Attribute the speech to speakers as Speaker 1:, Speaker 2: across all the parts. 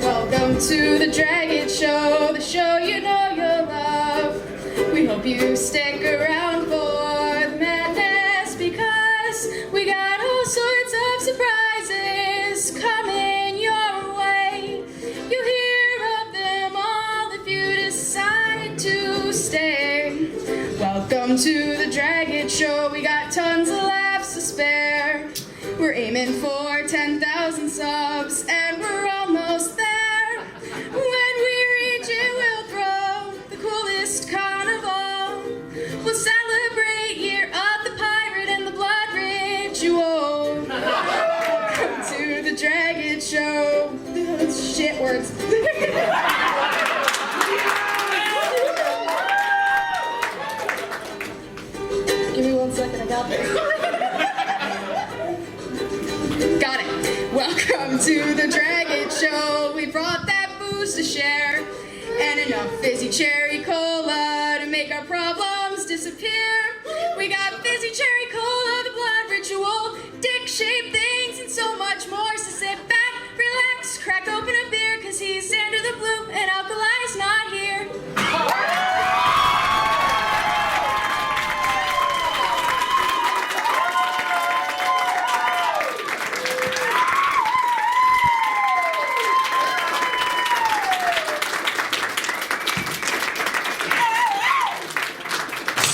Speaker 1: Welcome to the Dragget Show, the show you know you'll love. We hope you stick around for the madness, because we got all sorts of surprises coming your way. You hear of them all if you decide to stay. Welcome to the Dragget Show, we got tons of laughs to spare. We're aiming for 10,000 subs, and we're almost there. When we reach it, we'll throw the coolest carnival. We'll celebrate Year of the Pirate and the Blood Ritual. Welcome to the Dragget Show. Shit words. Give me 1 second, I got this. Got it. Welcome to the Dragget Show. We brought that booze to share, and enough fizzy cherry cola to make our problems disappear. We got fizzy cherry cola, the blood ritual, dick-shaped things, and so much more. So sit back, relax, crack open a beer, cause he's Xander the Blue and Alkali's not here.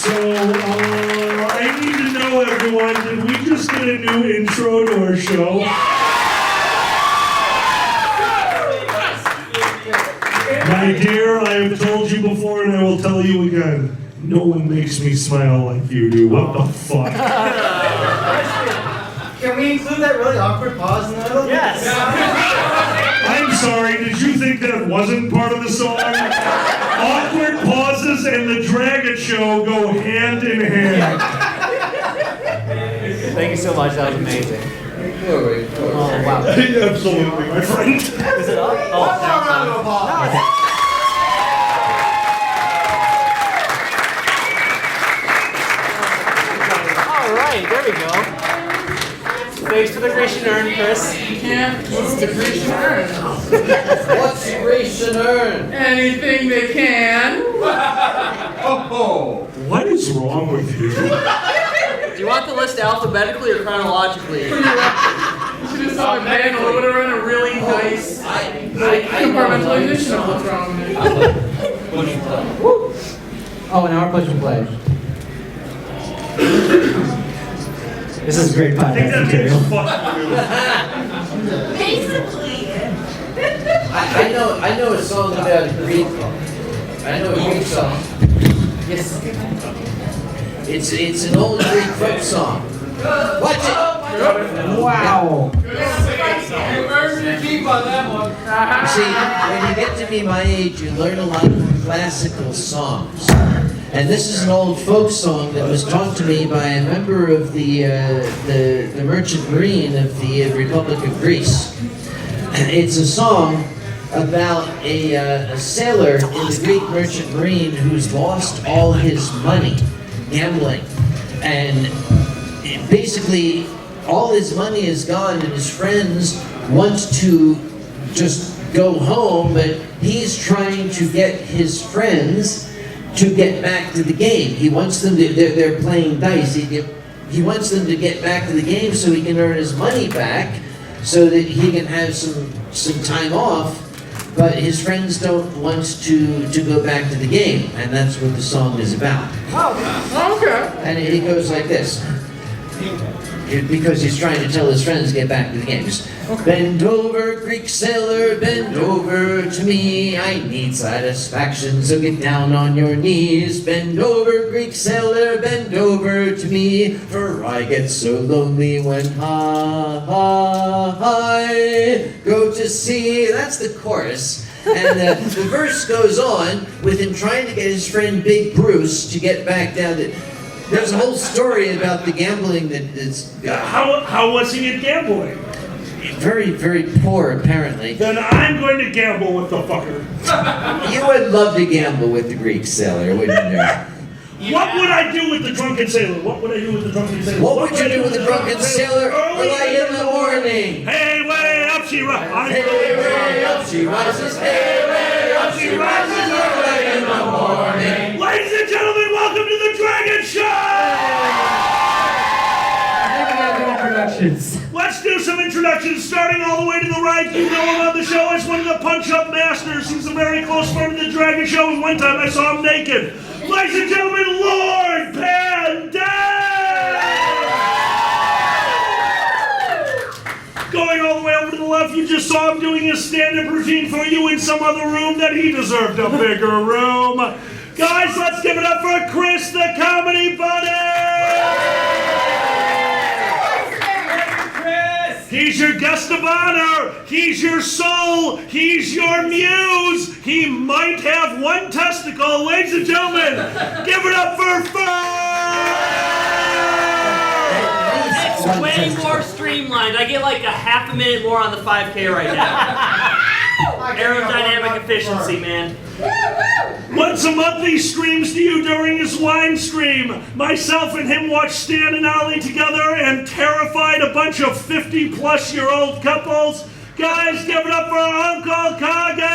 Speaker 2: So, I need to know, everyone, did we just get a new intro to our show? My dear, I have told you before and I will tell you again, no one makes me smile like you do. What the fuck?
Speaker 3: Can we include that really awkward pause in the middle?
Speaker 4: Yes.
Speaker 2: I'm sorry, did you think that wasn't part of the song? Awkward pauses and the Dragget Show go hand in hand.
Speaker 4: Thank you so much. That was amazing. Oh, wow.
Speaker 2: Absolutely, my friend.
Speaker 4: Is it up? Oh,
Speaker 3: Round of applause.
Speaker 4: all right. There we go. Thanks for the Grecian urn, Chris.
Speaker 5: What's the Grecian urn?
Speaker 6: What's Grecian urn?
Speaker 5: Anything they can.
Speaker 6: Oh,
Speaker 2: What is wrong with you?
Speaker 4: Do you want the list alphabetically or chronologically?
Speaker 5: You should have saw a manual. It would have run a really nice compartmentalization of what's wrong with it.
Speaker 4: Oh, and our push and play. This is great
Speaker 2: I think that
Speaker 4: podcast
Speaker 2: means
Speaker 4: material.
Speaker 2: fuck you.
Speaker 6: I know a song about Greek. I know a Greek song.
Speaker 4: Yes.
Speaker 6: It's an old Greek folk song. Watch it.
Speaker 4: Wow.
Speaker 6: You see, when you get to be my age, you learn a lot of classical songs. And this is an old folk song that was taught to me by a member of the Merchant Marine of the Republic of Greece. It's a song about a sailor in the Greek Merchant Marine who's lost all his money gambling. And basically, all his money is gone, and his friends want to just go home, but he's trying to get his friends to get back to the game. He wants them to, they're playing dice. He wants them to get back to the game so he can earn his money back, so that he can have some time off, but his friends don't want to go back to the game, and that's what the song is about.
Speaker 5: Oh, okay.
Speaker 6: And it goes like this. Because he's trying to tell his friends to get back to the game. Just, bend over, Greek sailor, bend over to me. I need satisfaction, so get down on your knees. Bend over, Greek sailor, bend over to me. For I get so lonely when I go to sea. That's the chorus. And the verse goes on with him trying to get his friend Big Bruce to get back down to... There's a whole story about the gambling that is...
Speaker 2: How was he at gambling?
Speaker 6: Very, very poor, apparently.
Speaker 2: Then I'm going to gamble with the fucker.
Speaker 6: You would love to gamble with the Greek sailor, wouldn't you?
Speaker 2: What would I do with the drunken sailor? What would I do with the drunken sailor?
Speaker 6: What would you do with the drunken sailor early in the morning?
Speaker 2: Hey, way up, she rises.
Speaker 6: Hey, way up, she rises. Hey, way up, she rises early in the morning.
Speaker 2: Ladies and gentlemen, welcome to the Dragget Show! Let's do some introductions, starting all the way to the right. You know him on the show as one of the punch-up masters. He's a very close friend of the Dragget Show, and one time I saw him naked. Ladies and gentlemen, Lord Pandez! Going all the way over to the left, you just saw him doing his stand-up routine for you in some other room that he deserved a bigger room. Guys, let's give it up for Chris, the Comedy Buddy! He's your guest of honor. He's your soul. He's your muse. He might have one testicle. Ladies and gentlemen, give it up for Fur!
Speaker 7: It's way more streamlined. I get like a half a minute more on the 5K right now. Aerodynamic efficiency, man.
Speaker 2: Once a month he streams to you during his wine stream. Myself and him watch Stan and Ollie together and terrified a bunch of 50-plus-year-old couples. Guys, give it up for Uncle Kage!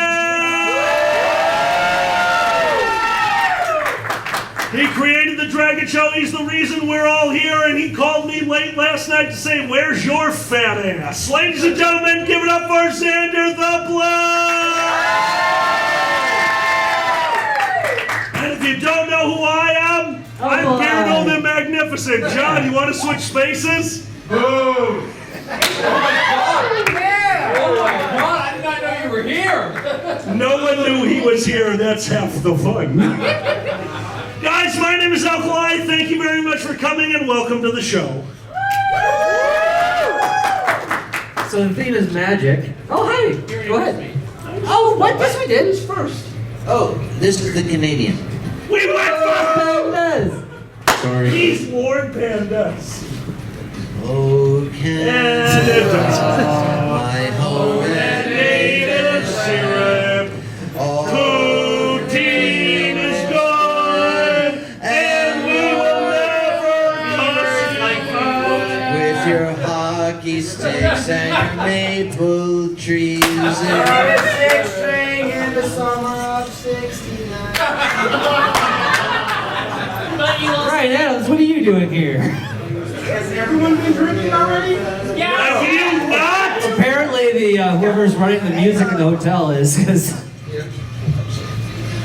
Speaker 2: He created the Dragget Show. He's the reason we're all here, and he called me late last night to say, "Where's your fat ass?" Ladies and gentlemen, give it up for Xander the Blood! And if you don't know who I am, I'm Beardo the Magnificent. John, you want to switch spaces?
Speaker 5: Boo! Oh my god, I did not know you were here!
Speaker 2: No one knew he was here. That's half the fun. Guys, my name is Alkali. Thank you very much for coming and welcome to the show.
Speaker 8: So the theme is magic. Oh, hi. Go ahead. Oh, what? Yes, we did. It's first.
Speaker 6: Oh, this is the Canadian.
Speaker 2: We went for
Speaker 8: Pandez.
Speaker 6: Sorry.
Speaker 2: He's Lord Pandez.
Speaker 6: Oh, can my home and
Speaker 2: Native syrup. Poutine is gone, and we will never
Speaker 6: with your hockey sticks and your maple trees and
Speaker 3: Six string in the summer of '69.
Speaker 8: Right, Adams, what are you doing here?
Speaker 3: Has everyone been drinking already?
Speaker 2: Have you not?
Speaker 8: Apparently, the whoever's running the music in the hotel is, because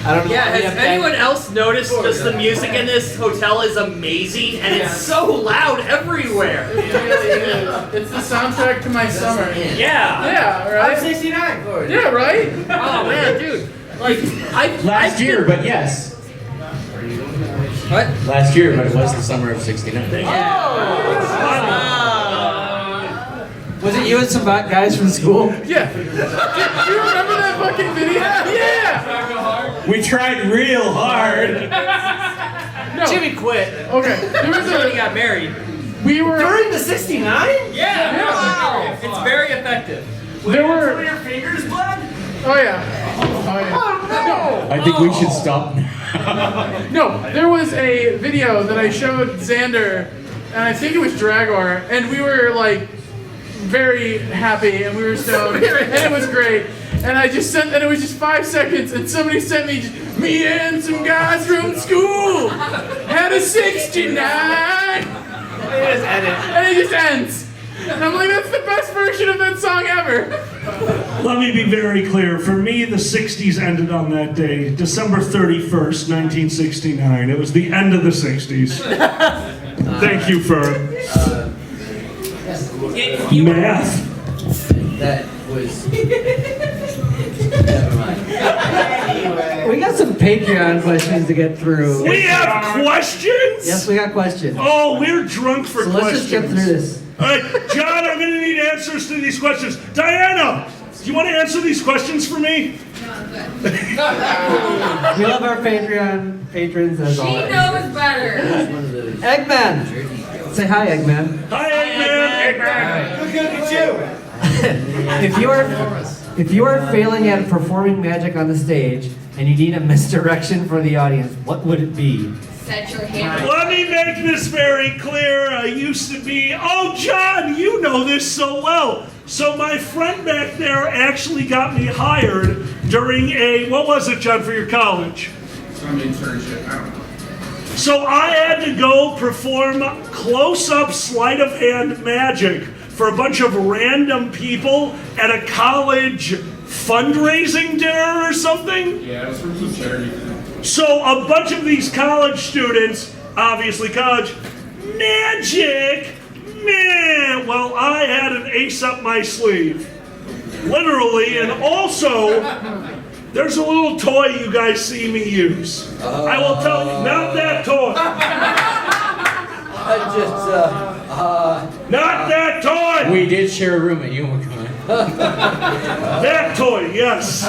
Speaker 8: I don't know.
Speaker 7: Yeah, has anyone else noticed just the music in this hotel is amazing and it's so loud everywhere?
Speaker 5: It really is. It's the soundtrack to my summer.
Speaker 7: Yeah.
Speaker 5: Yeah, right?
Speaker 3: I'm 69.
Speaker 5: Yeah, right?
Speaker 7: Oh man, dude. Like
Speaker 9: Last year, but yes.
Speaker 7: What?
Speaker 9: Last year, but it was the summer of '69.
Speaker 8: Was it you and some guys from school?
Speaker 5: Yeah. Do you remember that fucking video? Yeah!
Speaker 9: We tried real hard.
Speaker 5: No.
Speaker 7: Jimmy quit.
Speaker 5: Okay. There was
Speaker 7: He got married.
Speaker 5: we were
Speaker 8: During the '69?
Speaker 7: Yeah.
Speaker 5: Wow.
Speaker 7: It's very effective.
Speaker 5: there were
Speaker 7: Your fingers bled?
Speaker 5: Oh yeah. Oh yeah.
Speaker 9: I think we should stop now.
Speaker 5: No, there was a video that I showed Xander, and I think it was Dragor, and we were like very happy, and we were stoned, and it was great. And I just sent, and it was just 5 seconds, and somebody sent me, me and some guys from school had a '69. And it just ends. And I'm like, that's the best version of that song ever.
Speaker 2: Let me be very clear. For me, the 60s ended on that day, December 31st, 1969. It was the end of the 60s. Thank you for math.
Speaker 6: That was. Never mind.
Speaker 8: We got some Patreon questions to get through.
Speaker 2: We have questions?
Speaker 8: Yes, we got questions.
Speaker 2: Oh, we're drunk for
Speaker 8: So
Speaker 2: questions.
Speaker 8: let's just get through this.
Speaker 2: All right, John, I'm going to need answers to these questions. Diana, do you want to answer these questions for me?
Speaker 8: We love our Patreon patrons as always.
Speaker 1: She knows better.
Speaker 8: Eggman! Say hi, Eggman.
Speaker 2: Hi, Eggman.
Speaker 3: Look at you.
Speaker 8: If you are failing at performing magic on the stage and you need a misdirection for the audience, what would it be?
Speaker 1: Set your hand.
Speaker 2: Let me make this very clear. I used to be, oh, John, you know this so well. So my friend back there actually got me hired during what was it, John, for your college?
Speaker 10: Some internship, I don't know.
Speaker 2: So I had to go perform close-up sleight of hand magic for a bunch of random people at a college fundraising dinner or something.
Speaker 10: Yeah, it was from some charity thing.
Speaker 2: So a bunch of these college students, obviously college, magic, man. Well, I had an ace up my sleeve, literally, and also there's a little toy you guys see me use. I will tell you, not that toy. Not that toy.
Speaker 9: We did share a room at Unicon.
Speaker 2: That toy, yes.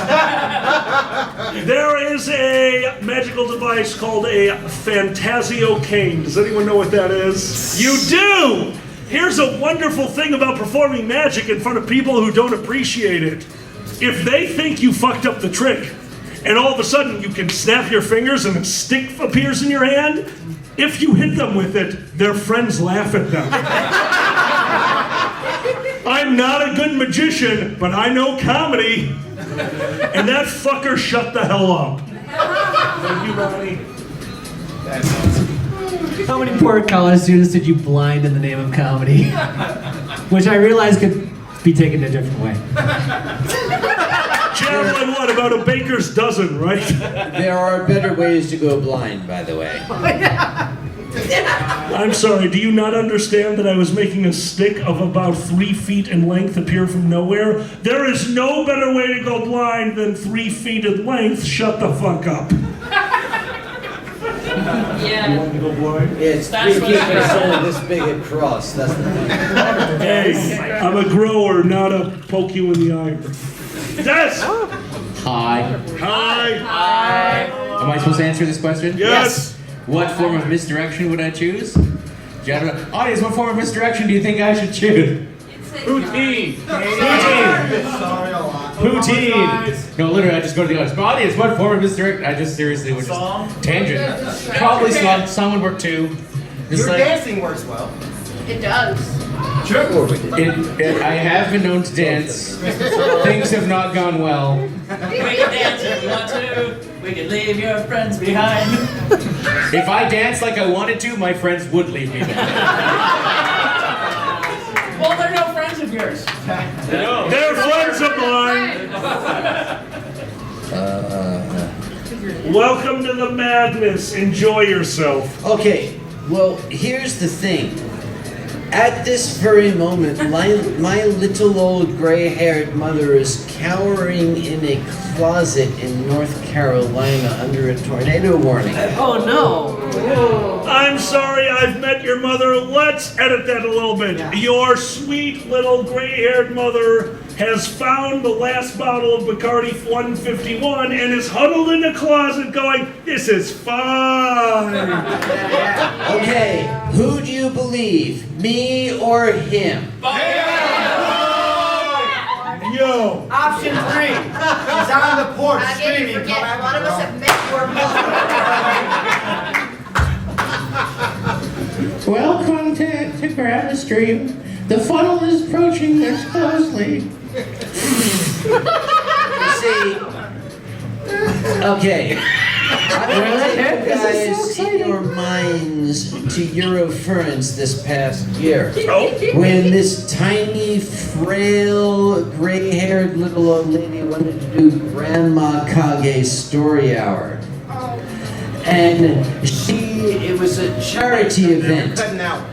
Speaker 2: There is a magical device called a Fantasio cane. Does anyone know what that is? You do! Here's a wonderful thing about performing magic in front of people who don't appreciate it. If they think you fucked up the trick, and all of a sudden you can snap your fingers and a stick appears in your hand, if you hit them with it, their friends laugh at them. I'm not a good magician, but I know comedy. And that fucker shut the hell up. Thank you, Ronnie.
Speaker 10: That's awesome.
Speaker 8: How many poor college students did you blind in the name of comedy? Which I realize could be taken a different way.
Speaker 2: Javelin, what, about a baker's dozen, right?
Speaker 6: There are better ways to go blind, by the way.
Speaker 2: I'm sorry, do you not understand that I was making a stick of about 3 feet in length appear from nowhere? There is no better way to go blind than 3 feet in length. Shut the fuck up.
Speaker 1: Yeah.
Speaker 2: You want to go blind?
Speaker 6: It's 3 feet instead of this big across. That's the thing.
Speaker 2: Hey, I'm a grower, not a poke you in the eye. Des!
Speaker 9: Hi.
Speaker 2: Hi.
Speaker 9: Am I supposed to answer this question?
Speaker 2: Yes.
Speaker 9: What form of misdirection would I choose? Audience, what form of misdirection do you think I should choose?
Speaker 5: Poutine.
Speaker 9: Poutine. No, literally, I just go to the audience. What form of misdirection? I just seriously would just tangent. Probably song would work too. Just
Speaker 3: Your dancing works well.
Speaker 1: It does.
Speaker 9: I have been known to dance. Things have not gone well.
Speaker 11: We can dance if we want to. We can leave your friends behind.
Speaker 9: If I danced like I wanted to, my friends would leave me behind.
Speaker 11: Well, they're no friends of yours.
Speaker 2: They're friends of mine. Welcome to the madness. Enjoy yourself.
Speaker 6: Okay, well, here's the thing. At this very moment, my little old gray-haired mother is cowering in a closet in North Carolina under a tornado warning.
Speaker 8: Oh no!
Speaker 2: I'm sorry, I've met your mother. Let's edit that a little bit. Your sweet little gray-haired mother has found the last bottle of Bacardi 151 and is huddled in the closet going, this is fun.
Speaker 6: Okay, who do you believe, me or him?
Speaker 2: Yo.
Speaker 3: Option 3. He's on the porch
Speaker 1: How did you
Speaker 3: screaming.
Speaker 1: forget?
Speaker 3: "Come
Speaker 1: One of us
Speaker 3: on,
Speaker 1: have met your mother.
Speaker 9: Welcome to Grab the Stream. The funnel is approaching us closely.
Speaker 6: See, okay. I want to take you guys in your minds to Eurofurence this past year. When this tiny, frail, gray-haired little old lady wanted to do Grandma Kage's story hour. And it was a charity event.
Speaker 3: cutting out.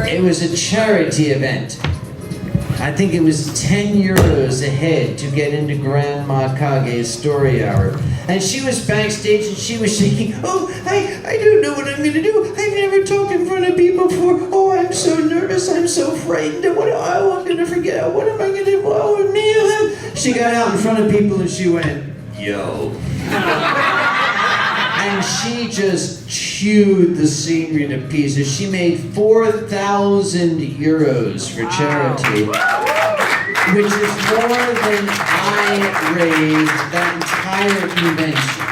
Speaker 6: It was a charity event. I think it was 10 euros a head to get into Grandma Kage's story hour. And she was backstage and she was shaking, oh, I don't know what I'm going to do. I've never talked in front of people before. Oh, I'm so nervous. I'm so frightened. I'm going to forget. What am I going to do? Oh, man. She got out in front of people and she went, yo. And she just chewed the scenery to pieces. She made 4,000 euros for charity. which is more than I raised that entire convention.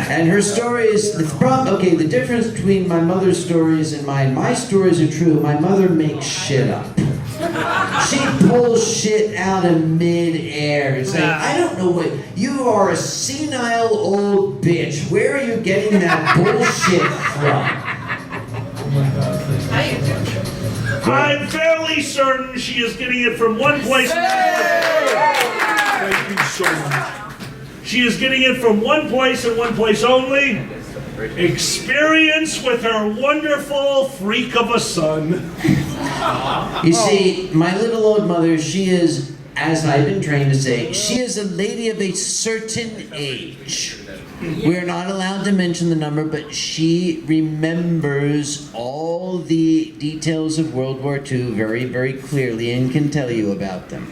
Speaker 6: And her story is the difference between my mother's stories and mine. My stories are true. My mother makes shit up. She pulls shit out of mid-air. It's like, I don't know what, you are a senile old bitch. Where are you getting that bullshit from?
Speaker 2: I'm fairly certain she is getting it from one place. Thank you so much. She is getting it from one place and one place only. Experience with her wonderful freak of a son.
Speaker 6: You see, my little old mother, she is, as I've been trained to say, she is a lady of a certain age. We're not allowed to mention the number, but she remembers all the details of World War II very, very clearly and can tell you about them.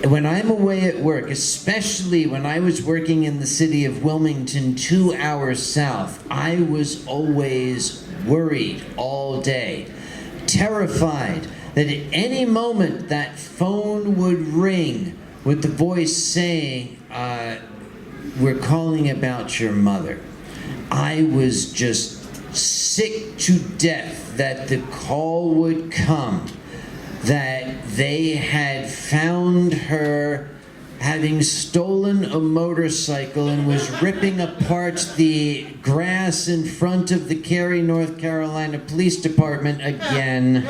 Speaker 6: When I'm away at work, especially when I was working in the city of Wilmington, 2 hours south, I was always worried all day, terrified that at any moment that phone would ring with the voice saying, we're calling about your mother. I was just sick to death that the call would come, that they had found her having stolen a motorcycle and was ripping apart the grass in front of the Cary, North Carolina Police Department again.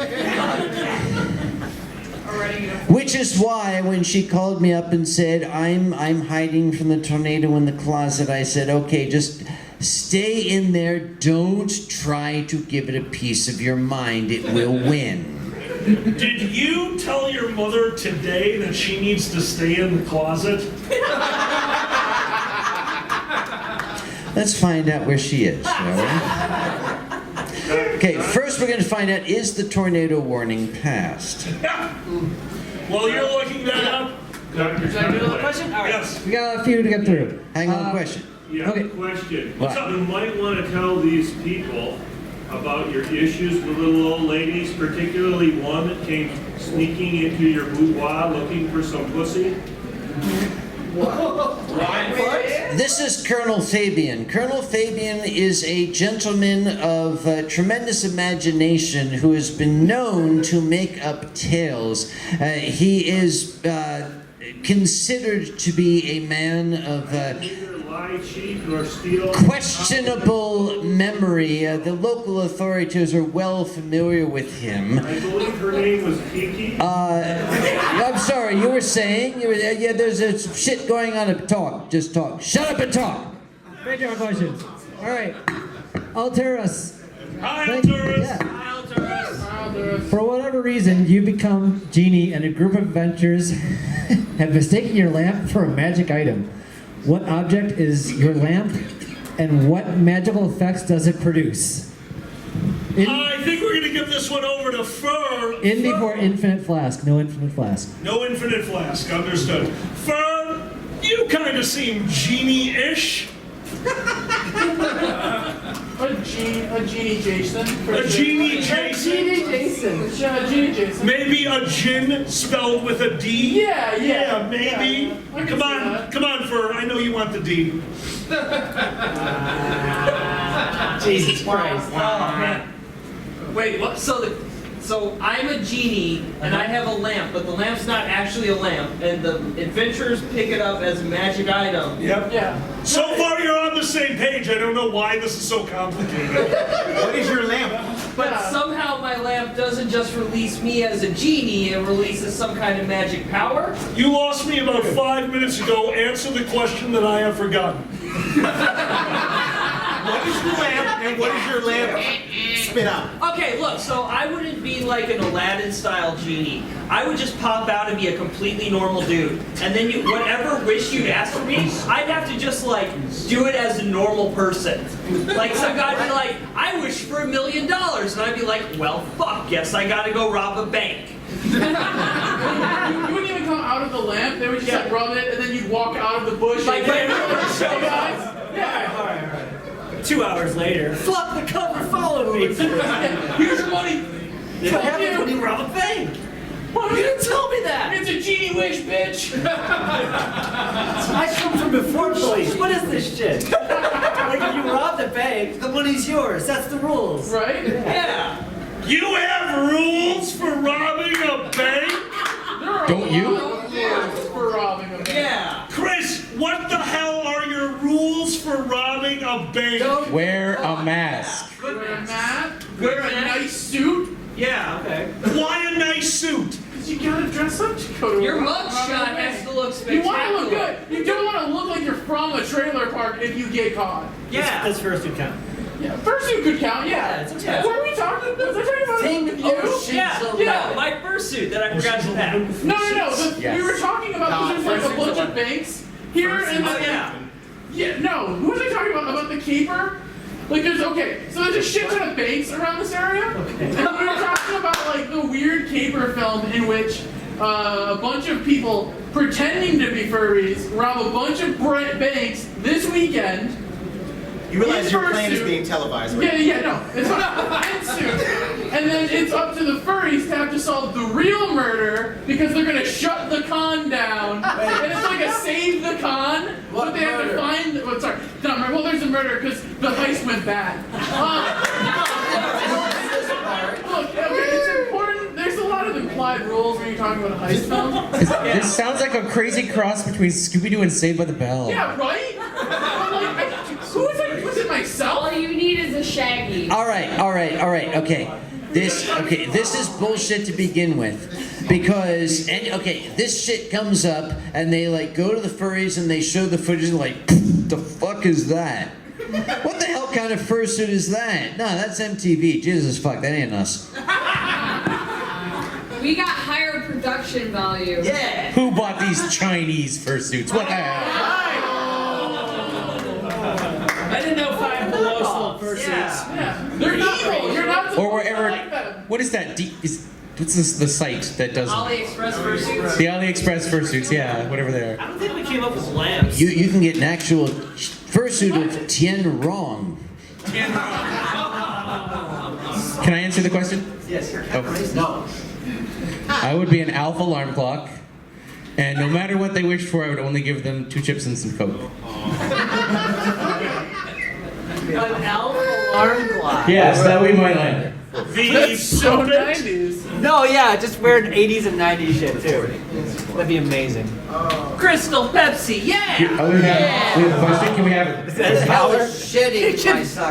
Speaker 6: Which is why when she called me up and said, I'm hiding from the tornado in the closet, I said, okay, just stay in there. Don't try to give it a piece of your mind. It will win.
Speaker 2: Did you tell your mother today that she needs to stay in the closet?
Speaker 6: Let's find out where she is, shall we? Okay, first we're going to find out, is the tornado warning passed?
Speaker 2: Well, you're looking that up.
Speaker 11: Should I do the question? All right.
Speaker 2: Yes.
Speaker 8: We got a few to get through.
Speaker 6: Hang on, question.
Speaker 10: Yeah,
Speaker 8: Okay.
Speaker 10: question.
Speaker 6: What?
Speaker 10: You might want to tell these people about your issues with little old ladies, particularly one that came sneaking into your boudoir looking for some pussy.
Speaker 6: This is Colonel Fabian. Colonel Fabian is a gentleman of tremendous imagination who has been known to make up tales. He is considered to be a man of
Speaker 10: Neither lie, cheat, nor steal.
Speaker 6: questionable memory. The local authorities are well familiar with him.
Speaker 10: I believe her name was Kiki.
Speaker 6: I'm sorry, you were saying? Yeah, there's shit going on. Talk, just talk. Shut up and talk.
Speaker 8: Great job, questions. All right. Alterus.
Speaker 2: Hi,
Speaker 8: Thank you.
Speaker 2: Arturus.
Speaker 8: Yeah.
Speaker 1: Alturus.
Speaker 8: For whatever reason, you become Genie and a group of adventurers have mistaken your lamp for a magic item. What object is your lamp and what magical effects does it produce?
Speaker 2: I think we're going to give this one over to Fur.
Speaker 8: In before infinite flask. No infinite flask.
Speaker 2: No infinite flask, understood. Fur, you kind of seem genie-ish.
Speaker 5: A genie Jason.
Speaker 2: A genie Jason.
Speaker 5: Genie Jason. Yeah, a genie Jason.
Speaker 2: Maybe a gin spelled with a D.
Speaker 5: Yeah,
Speaker 2: Maybe.
Speaker 5: yeah. I can see that.
Speaker 2: Come on, Fur. I know you want the D.
Speaker 11: Jesus Christ. Oh, man. Wait, what? So I'm a genie and I have a lamp, but the lamp's not actually a lamp, and the adventurers pick it up as a magic item.
Speaker 2: Yep.
Speaker 5: Yeah.
Speaker 2: So far, you're on the same page. I don't know why this is so complicated.
Speaker 3: What is your lamp?
Speaker 11: But somehow my lamp doesn't just release me as a genie, it releases some kind of magic power.
Speaker 2: You lost me about 5 minutes ago. Answer the question that I have forgotten.
Speaker 3: What is the lamp and what is your lamp spit out?
Speaker 11: Okay, look, so I wouldn't be like an Aladdin-style genie. I would just pop out and be a completely normal dude. And then whatever wish you'd ask for me, I'd have to just like do it as a normal person. Like some guy would be like, I wish for $1 million. And I'd be like, well, fuck, guess I gotta go rob a bank.
Speaker 5: You wouldn't even come out of the lamp. They would just like rub it, and then you'd walk out of the bush.
Speaker 11: Like,
Speaker 5: and show guys.
Speaker 11: Yeah, all right. 2 hours later, flop the cover, follow me.
Speaker 5: Here's your money.
Speaker 11: That's what happens when you rob a bank.
Speaker 4: Why
Speaker 11: You didn't tell me that.
Speaker 4: It's a genie wish, bitch.
Speaker 11: I come from before police. What is this shit? Like if you rob the bank, the money's yours. That's the rules.
Speaker 5: Right?
Speaker 11: Yeah.
Speaker 2: You have rules for robbing a bank?
Speaker 9: Don't you?
Speaker 5: For robbing a bank.
Speaker 11: Yeah.
Speaker 2: Chris, what the hell are your rules for robbing a bank?
Speaker 9: Wear a mask.
Speaker 5: Wear a mat. Wear a nice suit.
Speaker 11: Yeah, okay.
Speaker 2: Why a nice suit?
Speaker 5: Because you gotta dress up to go to
Speaker 7: Your
Speaker 5: a
Speaker 7: mugshot has to look spectacular.
Speaker 5: You want to look good. You don't want to look like you're from a trailer park if you get caught.
Speaker 11: Yeah. This first would count.
Speaker 5: Yeah, fursuit could count. Yeah.
Speaker 11: it's okay.
Speaker 5: What are we talking about? Was I talking about
Speaker 11: Take
Speaker 5: with you?
Speaker 11: Yeah, my fursuit that I forgot to pack.
Speaker 5: No. We were talking about because there's like a bunch of banks here and
Speaker 11: Oh, yeah.
Speaker 5: Yeah, no. Who was I talking about? About the caper? Like there's so there's a shit ton of banks around this area. Okay. And we were talking about like the weird caper film in which a bunch of people pretending to be furries rob a bunch of banks this weekend.
Speaker 3: You realize your plan is being televised, right?
Speaker 5: Yeah, no. It's in suit. And then it's up to the furries to have to solve the real murder because they're gonna shut the con down. And it's like a save the con, but they have to find. Well, there's a murder because the heist went bad. Look, okay, it's important. There's a lot of implied rules when you're talking about a heist film.
Speaker 9: This sounds like a crazy cross between Scooby-Doo and Saved by the Bell.
Speaker 5: Yeah, right? Was it myself?
Speaker 1: All you need is a Shaggy.
Speaker 6: All right. Okay. This is bullshit to begin with, because this shit comes up and they like go to the furries and they show the footage and like, the fuck is that? What the hell kind of fursuit is that? No, that's MTV. Jesus fuck, that ain't us.
Speaker 1: We got higher production value.
Speaker 11: Yeah.
Speaker 9: Who bought these Chinese fursuits? What the hell?
Speaker 4: I didn't know Five Below sold fursuits.
Speaker 5: Yeah. They're evil. You're not
Speaker 9: Or
Speaker 5: supposed
Speaker 9: wherever.
Speaker 5: to like them.
Speaker 9: What is that? What's the site that does
Speaker 7: AliExpress fursuits.
Speaker 9: the AliExpress fursuits? Yeah, whatever they are.
Speaker 11: I don't think we came up with lamps.
Speaker 6: You can get an actual fursuit of Tien Rong.
Speaker 9: Can I answer the question?
Speaker 11: Yes.
Speaker 6: No.
Speaker 9: I would be an alpha alarm clock, and no matter what they wished for, I would only give them 2 chips and some Coke.
Speaker 11: An alpha alarm clock.
Speaker 9: Yes, that would be my line.
Speaker 5: That's so 90s.
Speaker 4: No, yeah, just wear 80s and 90s shit too. That'd be amazing.
Speaker 7: Crystal Pepsi, yeah!
Speaker 9: We have a question. Can we have it?
Speaker 4: Is that his power?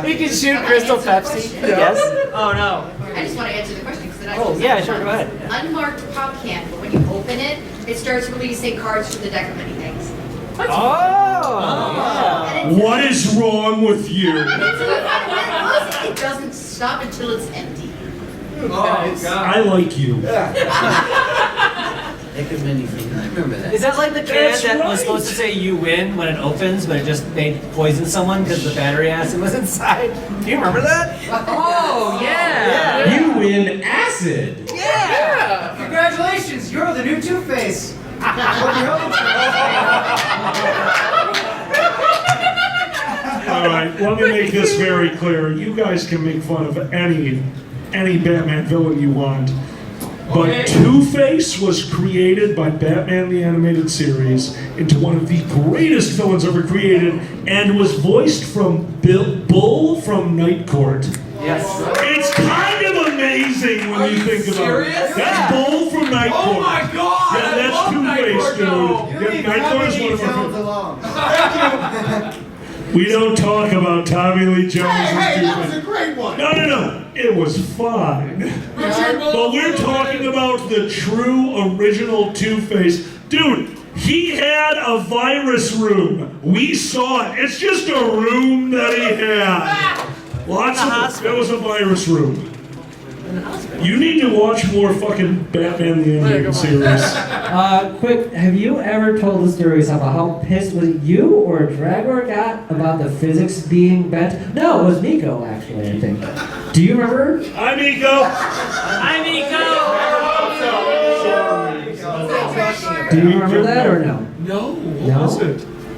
Speaker 4: He can shoot Crystal Pepsi. Yes.
Speaker 7: Oh no.
Speaker 12: I just want to answer the question because then I
Speaker 4: Oh, yeah, sure, go ahead.
Speaker 12: Unmarked pop can, but when you open it, it starts releasing cards from the deck of many things.
Speaker 4: Oh!
Speaker 2: What is wrong with you?
Speaker 12: It doesn't stop until it's empty.
Speaker 2: I like you.
Speaker 6: Deck of many things. I remember that.
Speaker 4: Is that like the can
Speaker 2: That's
Speaker 4: that
Speaker 2: right.
Speaker 4: was supposed to say you win when it opens, but it just made poison someone because the battery acid was inside? Do you remember that?
Speaker 7: Oh, yeah!
Speaker 9: You win acid.
Speaker 4: Yeah!
Speaker 3: Congratulations, you're the new Two-Face.
Speaker 2: All right, let me make this very clear. You guys can make fun of any Batman villain you want, but Two-Face was created by Batman the Animated Series into one of the greatest villains ever created, and was voiced from Bull from Night Court.
Speaker 4: Yes.
Speaker 2: It's kind of amazing when you think about it. That's Bull from Night Court.
Speaker 4: Oh my god!
Speaker 2: Yeah, that's Two-Face, dude. Yeah, Night Court is one of my favorites. We don't talk about Tommy Lee Jones as
Speaker 3: Hey, that was
Speaker 2: Two-Face.
Speaker 3: a great one.
Speaker 2: No. It was fine. But we're talking about the true original Two-Face. Dude, he had a virus room. We saw it. It's just a room that he had. It was a virus room. You need to watch more fucking Batman the Animated Series.
Speaker 8: Quick, have you ever told the stories about how pissed was it you or Dragor got about the physics being bent? No, it was Nico actually, I think. Do you remember?
Speaker 2: Hi, Nico.
Speaker 7: Hi, Nico!
Speaker 8: Do you remember that or no?
Speaker 2: No.
Speaker 8: No?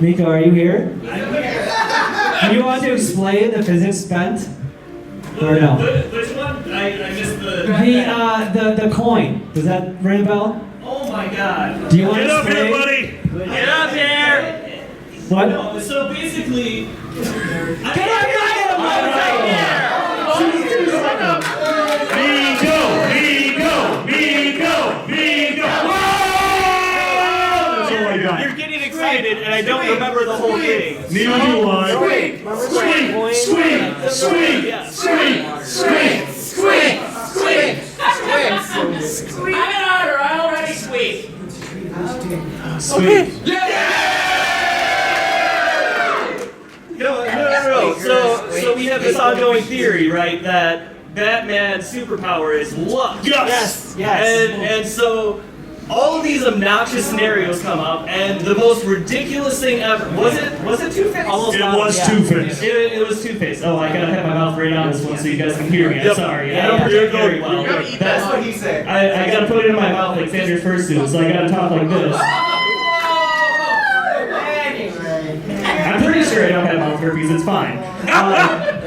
Speaker 8: Nico, are you here?
Speaker 2: I'm here.
Speaker 8: Do you want to explain the physics bent?
Speaker 4: Or no?
Speaker 7: Which one? I missed the.
Speaker 4: The coin. Does that ring a bell?
Speaker 7: Oh my god.
Speaker 4: Do you want
Speaker 2: Get
Speaker 4: to
Speaker 2: up here,
Speaker 4: spray?
Speaker 2: buddy.
Speaker 7: Get up here!
Speaker 4: What?
Speaker 7: No, so basically.
Speaker 4: Get up here!
Speaker 7: You're getting excited, and I don't remember the whole thing.
Speaker 2: Neither do I.
Speaker 7: I'm in order. I already squeak.
Speaker 2: Sweet.
Speaker 7: No. So we have this ongoing theory, right, that Batman's superpower is luck.
Speaker 2: Yes.
Speaker 7: And so all of these obnoxious scenarios come up, and the most ridiculous thing ever was it Two-Face?
Speaker 4: Almost
Speaker 2: It
Speaker 4: not,
Speaker 2: was
Speaker 4: yeah.
Speaker 2: Two-Face.
Speaker 7: It was Two-Face. Oh, I gotta have my mouth right on this one so you guys can hear me. I'm
Speaker 2: Yep.
Speaker 7: sorry.
Speaker 2: Yeah,
Speaker 7: I don't
Speaker 2: you're
Speaker 7: project very
Speaker 2: good.
Speaker 7: well.
Speaker 3: That's what he said.
Speaker 7: I gotta put it in my mouth like Xander's fursuit, so I gotta talk like this. I'm pretty sure I don't have mouth herpes. It's fine.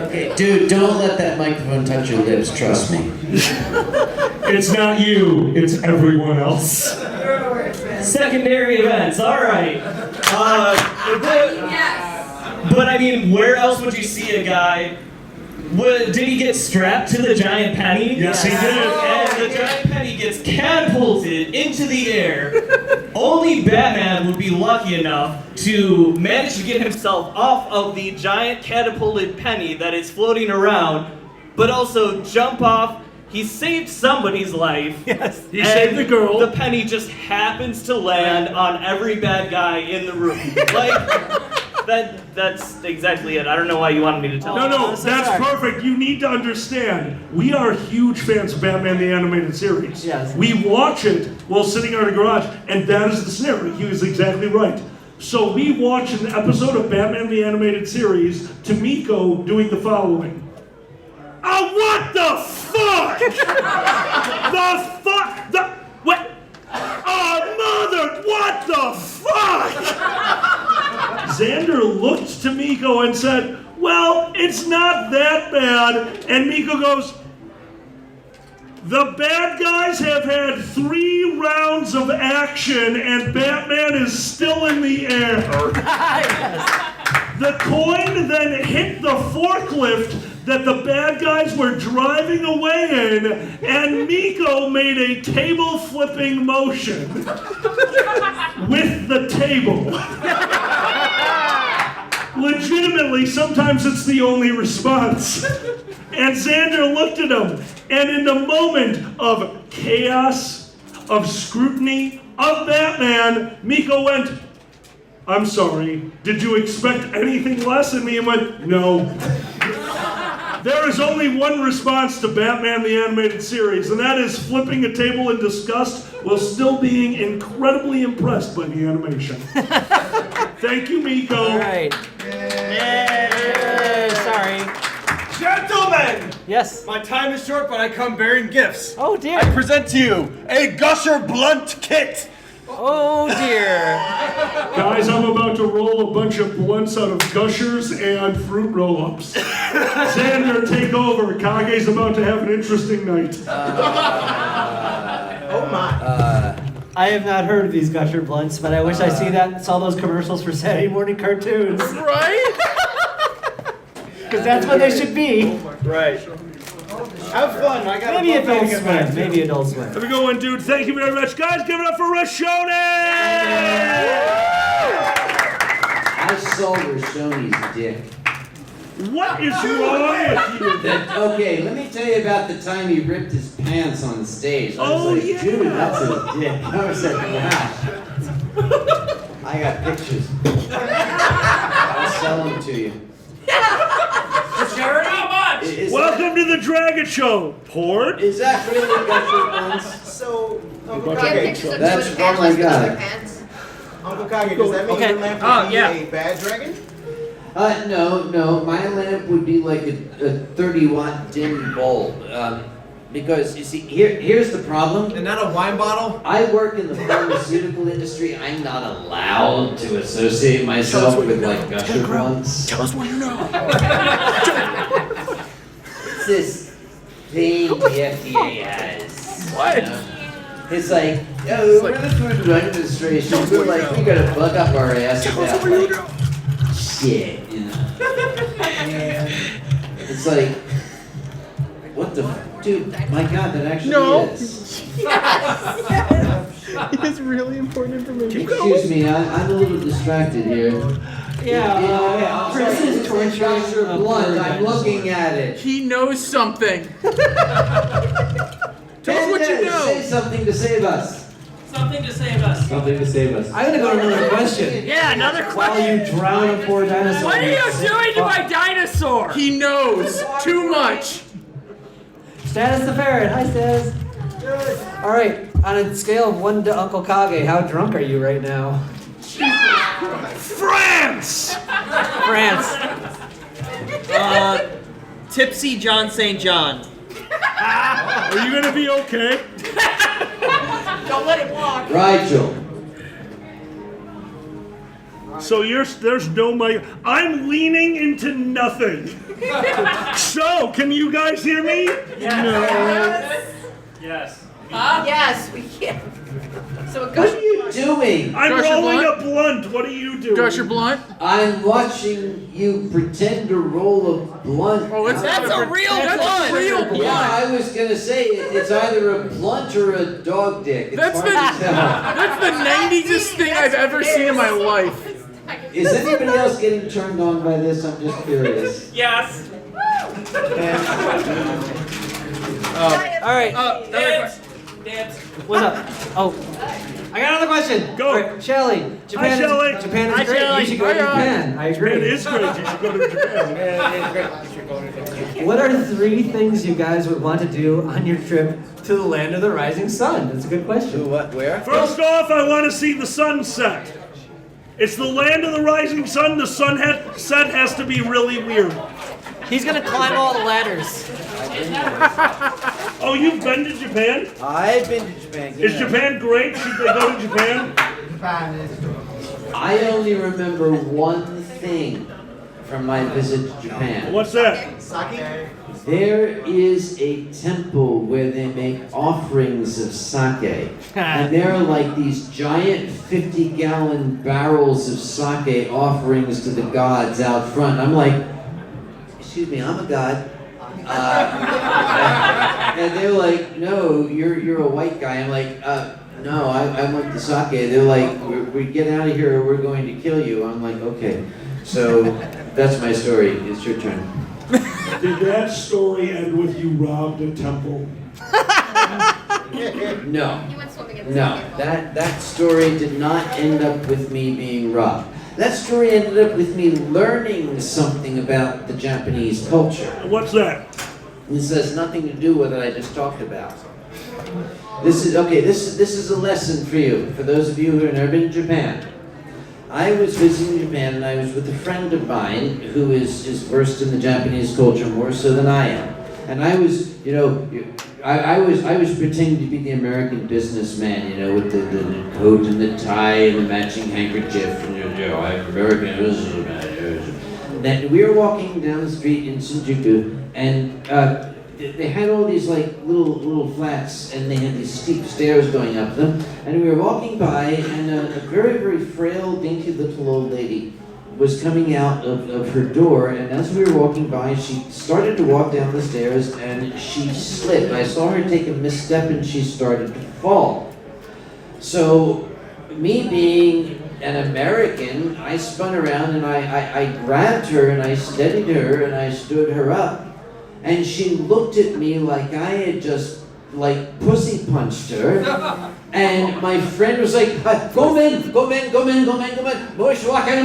Speaker 6: Okay, dude, don't let that microphone touch your lips, trust me.
Speaker 2: It's not you, it's everyone else.
Speaker 7: Secondary events. All right. But I mean, where else would you see a guy? Did he get strapped to the giant penny?
Speaker 2: Yes, he did.
Speaker 7: And the giant penny gets catapulted into the air. Only Batman would be lucky enough to manage to get himself off of the giant catapulted penny that is floating around, but also jump off. He saved somebody's life.
Speaker 2: Yes, he saved the girl.
Speaker 7: The penny just happens to land on every bad guy in the room. Like, that's exactly it. I don't know why you wanted me to tell you.
Speaker 2: No, that's perfect. You need to understand. We are huge fans of Batman the Animated Series.
Speaker 4: Yes.
Speaker 2: We watch it while sitting in our garage, and that is the scenario. He was exactly right. So we watch an episode of Batman the Animated Series to Miko doing the following. Oh, what the fuck? What? Oh, mother, what the fuck? Xander looked to Miko and said, well, it's not that bad. And Miko goes, the bad guys have had 3 rounds of action and Batman is still in the air. The coin then hit the forklift that the bad guys were driving away in, and Miko made a table flipping motion with the table. Legitimately, sometimes it's the only response. And Xander looked at him, and in the moment of chaos, of scrutiny, of Batman, Miko went, I'm sorry, did you expect anything less? And he went, no. There is only one response to Batman the Animated Series, and that is flipping a table in disgust while still being incredibly impressed by the animation. Thank you, Miko.
Speaker 4: All right. Sorry.
Speaker 13: Gentlemen!
Speaker 4: Yes.
Speaker 13: My time is short, but I come bearing gifts.
Speaker 4: Oh dear.
Speaker 13: I present to you a Gusher Blunt Kit.
Speaker 4: Oh dear.
Speaker 2: Guys, I'm about to roll a bunch of blunts out of Gushers and fruit roll-ups. Xander, take over. Kage's about to have an interesting night.
Speaker 3: Oh my.
Speaker 4: I have not heard of these Gusher blunts, but I wish I saw those commercials for Saturday morning cartoons.
Speaker 5: Right?
Speaker 4: Because that's what they should be.
Speaker 13: Right. Have fun. I got
Speaker 4: Maybe Adult Swim. Maybe Adult Swim.
Speaker 2: Have a good one, dude. Thank you very much. Guys, give it up for Rashoni!
Speaker 6: I saw Rashoni's dick.
Speaker 2: What is wrong with you?
Speaker 6: Okay, let me tell you about the time he ripped his pants on stage. I was
Speaker 2: Oh,
Speaker 6: like,
Speaker 2: yeah.
Speaker 6: dude, that's a dick. I was like, gosh. I got pictures. I'll sell them to you.
Speaker 2: Welcome to the Dragget Show. Port?
Speaker 6: Is that really Gusher Buns?
Speaker 3: So, Uncle
Speaker 12: Do you have
Speaker 3: Kage,
Speaker 12: pictures of
Speaker 6: That's-
Speaker 12: two
Speaker 6: oh my
Speaker 12: pants,
Speaker 6: God.
Speaker 12: other pants?
Speaker 3: Uncle Kage, does that mean your lamp would be a bad dragon?
Speaker 6: No. My lamp would be like a 30-watt dim bulb. Because, you see, here's the problem.
Speaker 13: And not a wine bottle?
Speaker 6: I work in the pharmaceutical industry. I'm not allowed to associate myself with, like, Gusher Buns.
Speaker 13: Tell us what you know.
Speaker 6: It's this thing the FDA has.
Speaker 5: What?
Speaker 6: You know? It's like, yo, we're the Food and Drug Administration. We're like, we gotta bug up our ass about like, shit, you know. And it's like, what the, dude? My God, that actually is.
Speaker 5: It's really important information.
Speaker 6: Excuse me, I'm a little distracted here.
Speaker 8: Yeah, Chris is torturing
Speaker 6: Dr. Blunt, I'm looking at it.
Speaker 5: He knows something. Tell us what you know.
Speaker 6: Say something to save us.
Speaker 11: Something to save us.
Speaker 9: Something to save us.
Speaker 8: I'm gonna go to another question.
Speaker 11: Yeah, another
Speaker 8: While
Speaker 11: question.
Speaker 8: you drown a poor dinosaur.
Speaker 11: What are you doing to my dinosaur?
Speaker 5: He knows too much.
Speaker 8: Status the ferret. Hi, Status. All right. On a scale of 1 to Uncle Kage, how drunk are you right now?
Speaker 2: France!
Speaker 8: France.
Speaker 11: Tipsy John St. John.
Speaker 2: Are you gonna be okay?
Speaker 12: Don't let it walk.
Speaker 6: Rigel.
Speaker 2: So there's no mic. I'm leaning into nothing. So, can you guys hear me?
Speaker 11: Yes.
Speaker 12: Yes, we can. So it
Speaker 6: What
Speaker 12: goes.
Speaker 6: are you doing?
Speaker 2: I'm
Speaker 5: Gusher
Speaker 2: rolling
Speaker 5: Blunt?
Speaker 2: a blunt. What are you doing?
Speaker 5: Gusher Blunt.
Speaker 6: I'm watching you pretend to roll a blunt.
Speaker 5: Oh, it's
Speaker 11: That's a real
Speaker 5: That's
Speaker 11: blunt.
Speaker 5: a real
Speaker 6: Yeah,
Speaker 5: blunt.
Speaker 6: I was gonna say it's either a blunt or a dog dick. It's
Speaker 5: That's
Speaker 6: hard to tell.
Speaker 5: That's the 90s thing I've ever seen in my life.
Speaker 6: Is anybody else getting turned on by this? I'm just curious.
Speaker 11: Yes.
Speaker 8: All right.
Speaker 11: Dance. Dance.
Speaker 8: What's up? Oh, I got another question.
Speaker 2: Go.
Speaker 8: All right, Shelly. Japan.
Speaker 2: Shelly.
Speaker 8: Japan
Speaker 11: Hi,
Speaker 8: is great.
Speaker 11: Shelly.
Speaker 8: You should go to
Speaker 5: Hi,
Speaker 8: Japan. I agree.
Speaker 2: It is great. You should go to Japan.
Speaker 8: What are 3 things you guys would want to do on your trip to the land of the rising sun? That's a good question.
Speaker 13: What? Where?
Speaker 2: First off, I want to see the sunset. It's the land of the rising sun. The sunset has to be really weird.
Speaker 8: He's gonna climb all the ladders.
Speaker 2: Oh, you've been to Japan?
Speaker 13: I've been to Japan.
Speaker 2: Is Japan great? Should they go to Japan?
Speaker 6: I only remember one thing from my visit to Japan.
Speaker 2: What's that?
Speaker 6: There is a temple where they make offerings of sake. And there are like these giant 50-gallon barrels of sake offerings to the gods out front. I'm like, excuse me, I'm a god. And they're like, no, you're a white guy. I'm like, no, I want the sake. They're like, we get out of here or we're going to kill you. I'm like, okay. So that's my story. It's your turn.
Speaker 2: Did that story end with you robbed a temple?
Speaker 6: No.
Speaker 12: He went swimming in the
Speaker 6: No, that story did not end up with me being robbed. That story ended up with me learning something about the Japanese culture.
Speaker 2: What's that?
Speaker 6: This has nothing to do with what I just talked about. This is okay. This is a lesson for you, for those of you who have never been to Japan. I was visiting Japan, and I was with a friend of mine who is versed in the Japanese culture more so than I am. And I was, I was pretending to be the American businessman, with the coat and the tie and the matching handkerchief, and I'm American businessman. Then we were walking down the street in Shinjuku, and they had all these like little flats, and they had these steep stairs going up them. And we were walking by, and a very, very frail, dainty little old lady was coming out of her door, and as we were walking by, she started to walk down the stairs, and she slipped. I saw her take a misstep, and she started to fall. So, me being an American, I spun around, and I grabbed her, and I steadied her, and I stood her up. And she looked at me like I had just, pussy punched her. And my friend was like, go in. Moish rockin'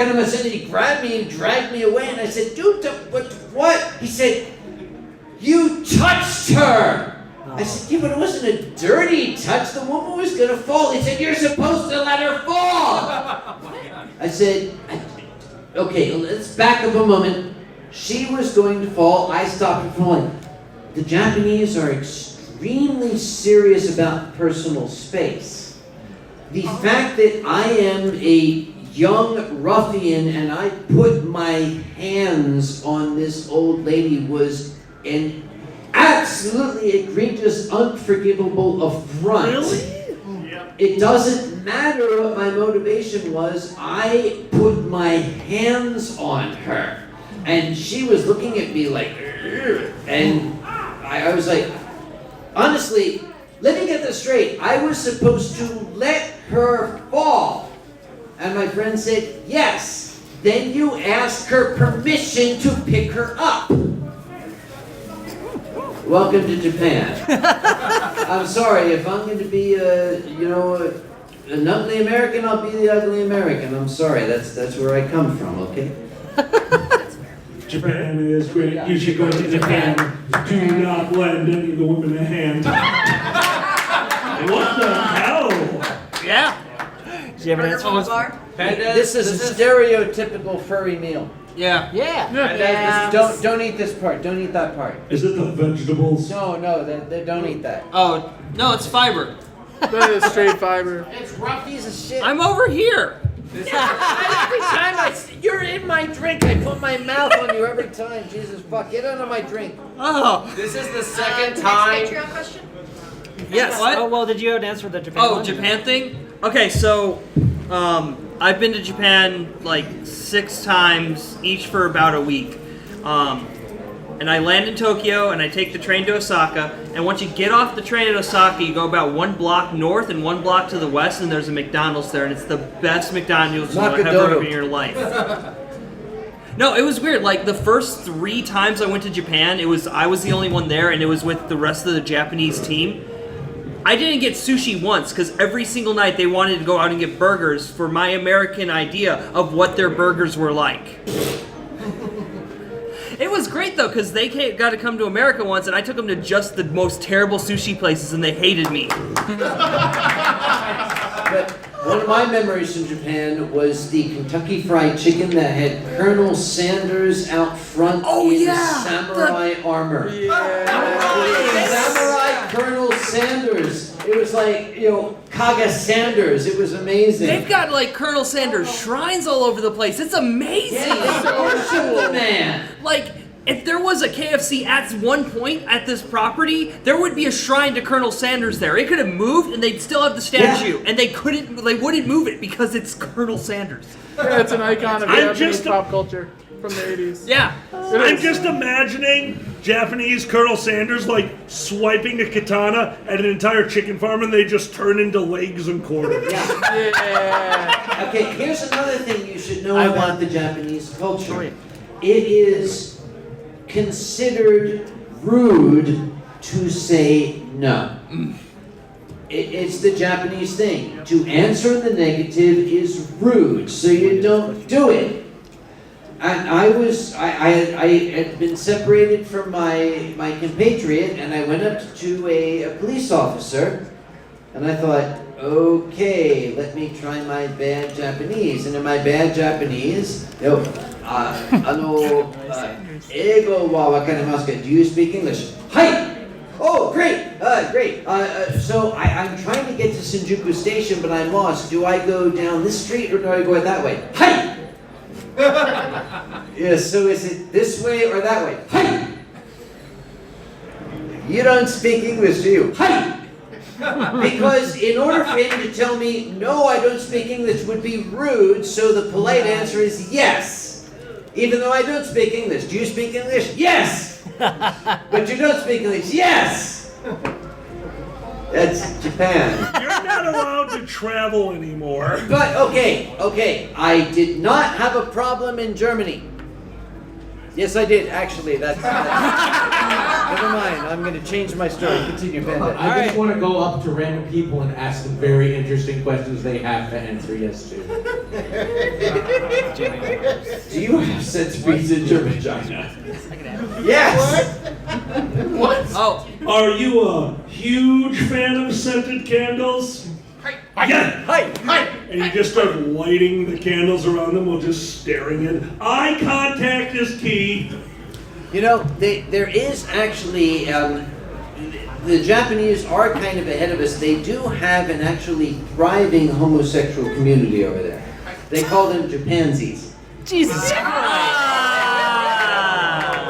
Speaker 6: him. He grabbed me and dragged me away. And I said, dude, what? He said, you touched her. I said, yeah, but it wasn't a dirty touch. The woman was going to fall. He said, you're supposed to let her fall. I said, okay, let's back up a moment. She was going to fall. I stopped her from falling. The Japanese are extremely serious about personal space. The fact that I am a young ruffian and I put my hands on this old lady was an absolutely egregious, unforgivable affront.
Speaker 2: Really?
Speaker 6: It doesn't matter what my motivation was. I put my hands on her, and she was looking at me like, "Ugh," and I was like, honestly, let me get this straight. I was supposed to let her fall, and my friend said, yes. Then you ask her permission to pick her up. Welcome to Japan. I'm sorry, if I'm going to be, an ugly American, I'll be the ugly American. I'm sorry, that's where I come from, okay?
Speaker 2: Japan is great. You should go to Japan. Do not lend any of the women a hand. What the hell?
Speaker 4: Yeah. Do you have an answer?
Speaker 6: This is a stereotypical furry meal.
Speaker 4: Yeah.
Speaker 3: Don't eat this part. Don't eat that part.
Speaker 2: Is it the vegetables?
Speaker 3: No, they don't eat that.
Speaker 11: Oh, no, it's fiber.
Speaker 5: That is straight fiber.
Speaker 3: It's rough piece of shit.
Speaker 11: I'm over here.
Speaker 3: Every time you're in my drink, I put my mouth on you every time. Jesus fuck, get out of my drink.
Speaker 11: Oh.
Speaker 13: This is the second
Speaker 12: Next
Speaker 13: time.
Speaker 12: Patreon question?
Speaker 11: Yes. What?
Speaker 4: Oh, well, did you have an answer for the Japan
Speaker 11: Oh,
Speaker 4: one?
Speaker 11: Japan thing? Okay, so I've been to Japan like 6 times, each for about a week. And I land in Tokyo, and I take the train to Osaka. And once you get off the train at Osaka, you go about 1 block north and 1 block to the west, and there's a McDonald's there, and it's the best McDonald's you'll ever have in your life. No, it was weird. Like the first 3 times I went to Japan, I was the only one there, and it was with the rest of the Japanese team. I didn't get sushi once because every single night they wanted to go out and get burgers for my American idea of what their burgers were like. It was great though because they got to come to America once and I took them to just the most terrible sushi places and they hated me.
Speaker 6: But one of my memories from Japan was the Kentucky Fried Chicken that had Colonel Sanders out front in samurai armor. Samurai Colonel Sanders. It was like, Kage Sanders. It was amazing.
Speaker 11: They've got like Colonel Sanders shrines all over the place. It's amazing.
Speaker 6: Yeah, they worship the man.
Speaker 11: Like, if there was a KFC at one point at this property, there would be a shrine to Colonel Sanders there. It could have moved and they'd still have the statue. And they wouldn't move it because it's Colonel Sanders.
Speaker 5: Yeah, it's an icon of Japanese pop culture from the 80s.
Speaker 11: Yeah.
Speaker 2: I'm just imagining Japanese Colonel Sanders like swiping a katana at an entire chicken farm and they just turn into legs and quarters.
Speaker 6: Yeah. Okay, here's another thing you should know about the Japanese culture. It is considered rude to say no. It's the Japanese thing. To answer in the negative is rude, so you don't do it. And I had been separated from my compatriot, and I went up to a police officer, and I thought, okay, let me try my bad Japanese. And in my bad Japanese, eigo wa wakarimasu ka? Do you speak English? Hi! Oh, great, great. So I'm trying to get to Shinjuku Station, but I'm lost. Do I go down this street, or do I go that way? Hi! Yes, so is it this way or that way? Hi! You don't speak English, do you? Hi! Because in order for him to tell me, no, I don't speak English would be rude, so the polite answer is yes. Even though I don't speak English. Do you speak English? Yes! But you don't speak English? Yes! That's Japan.
Speaker 2: You're not allowed to travel anymore.
Speaker 6: But, okay, I did not have a problem in Germany. Yes, I did, actually. That's never mind, I'm going to change my story. Continue, Pandez.
Speaker 9: I just want to go up to random people and ask them very interesting questions they have to answer yes to.
Speaker 6: Do you have set speeds in German, China? Yes!
Speaker 11: What? Oh.
Speaker 2: Are you a huge fan of scented candles? Yeah.
Speaker 3: Hi!
Speaker 2: And you just start lighting the candles around them while just staring in. Eye contact is key.
Speaker 6: There is actually, the Japanese are kind of ahead of us. They do have an actually thriving homosexual community over there. They call them Japansies.
Speaker 11: Jesus Christ!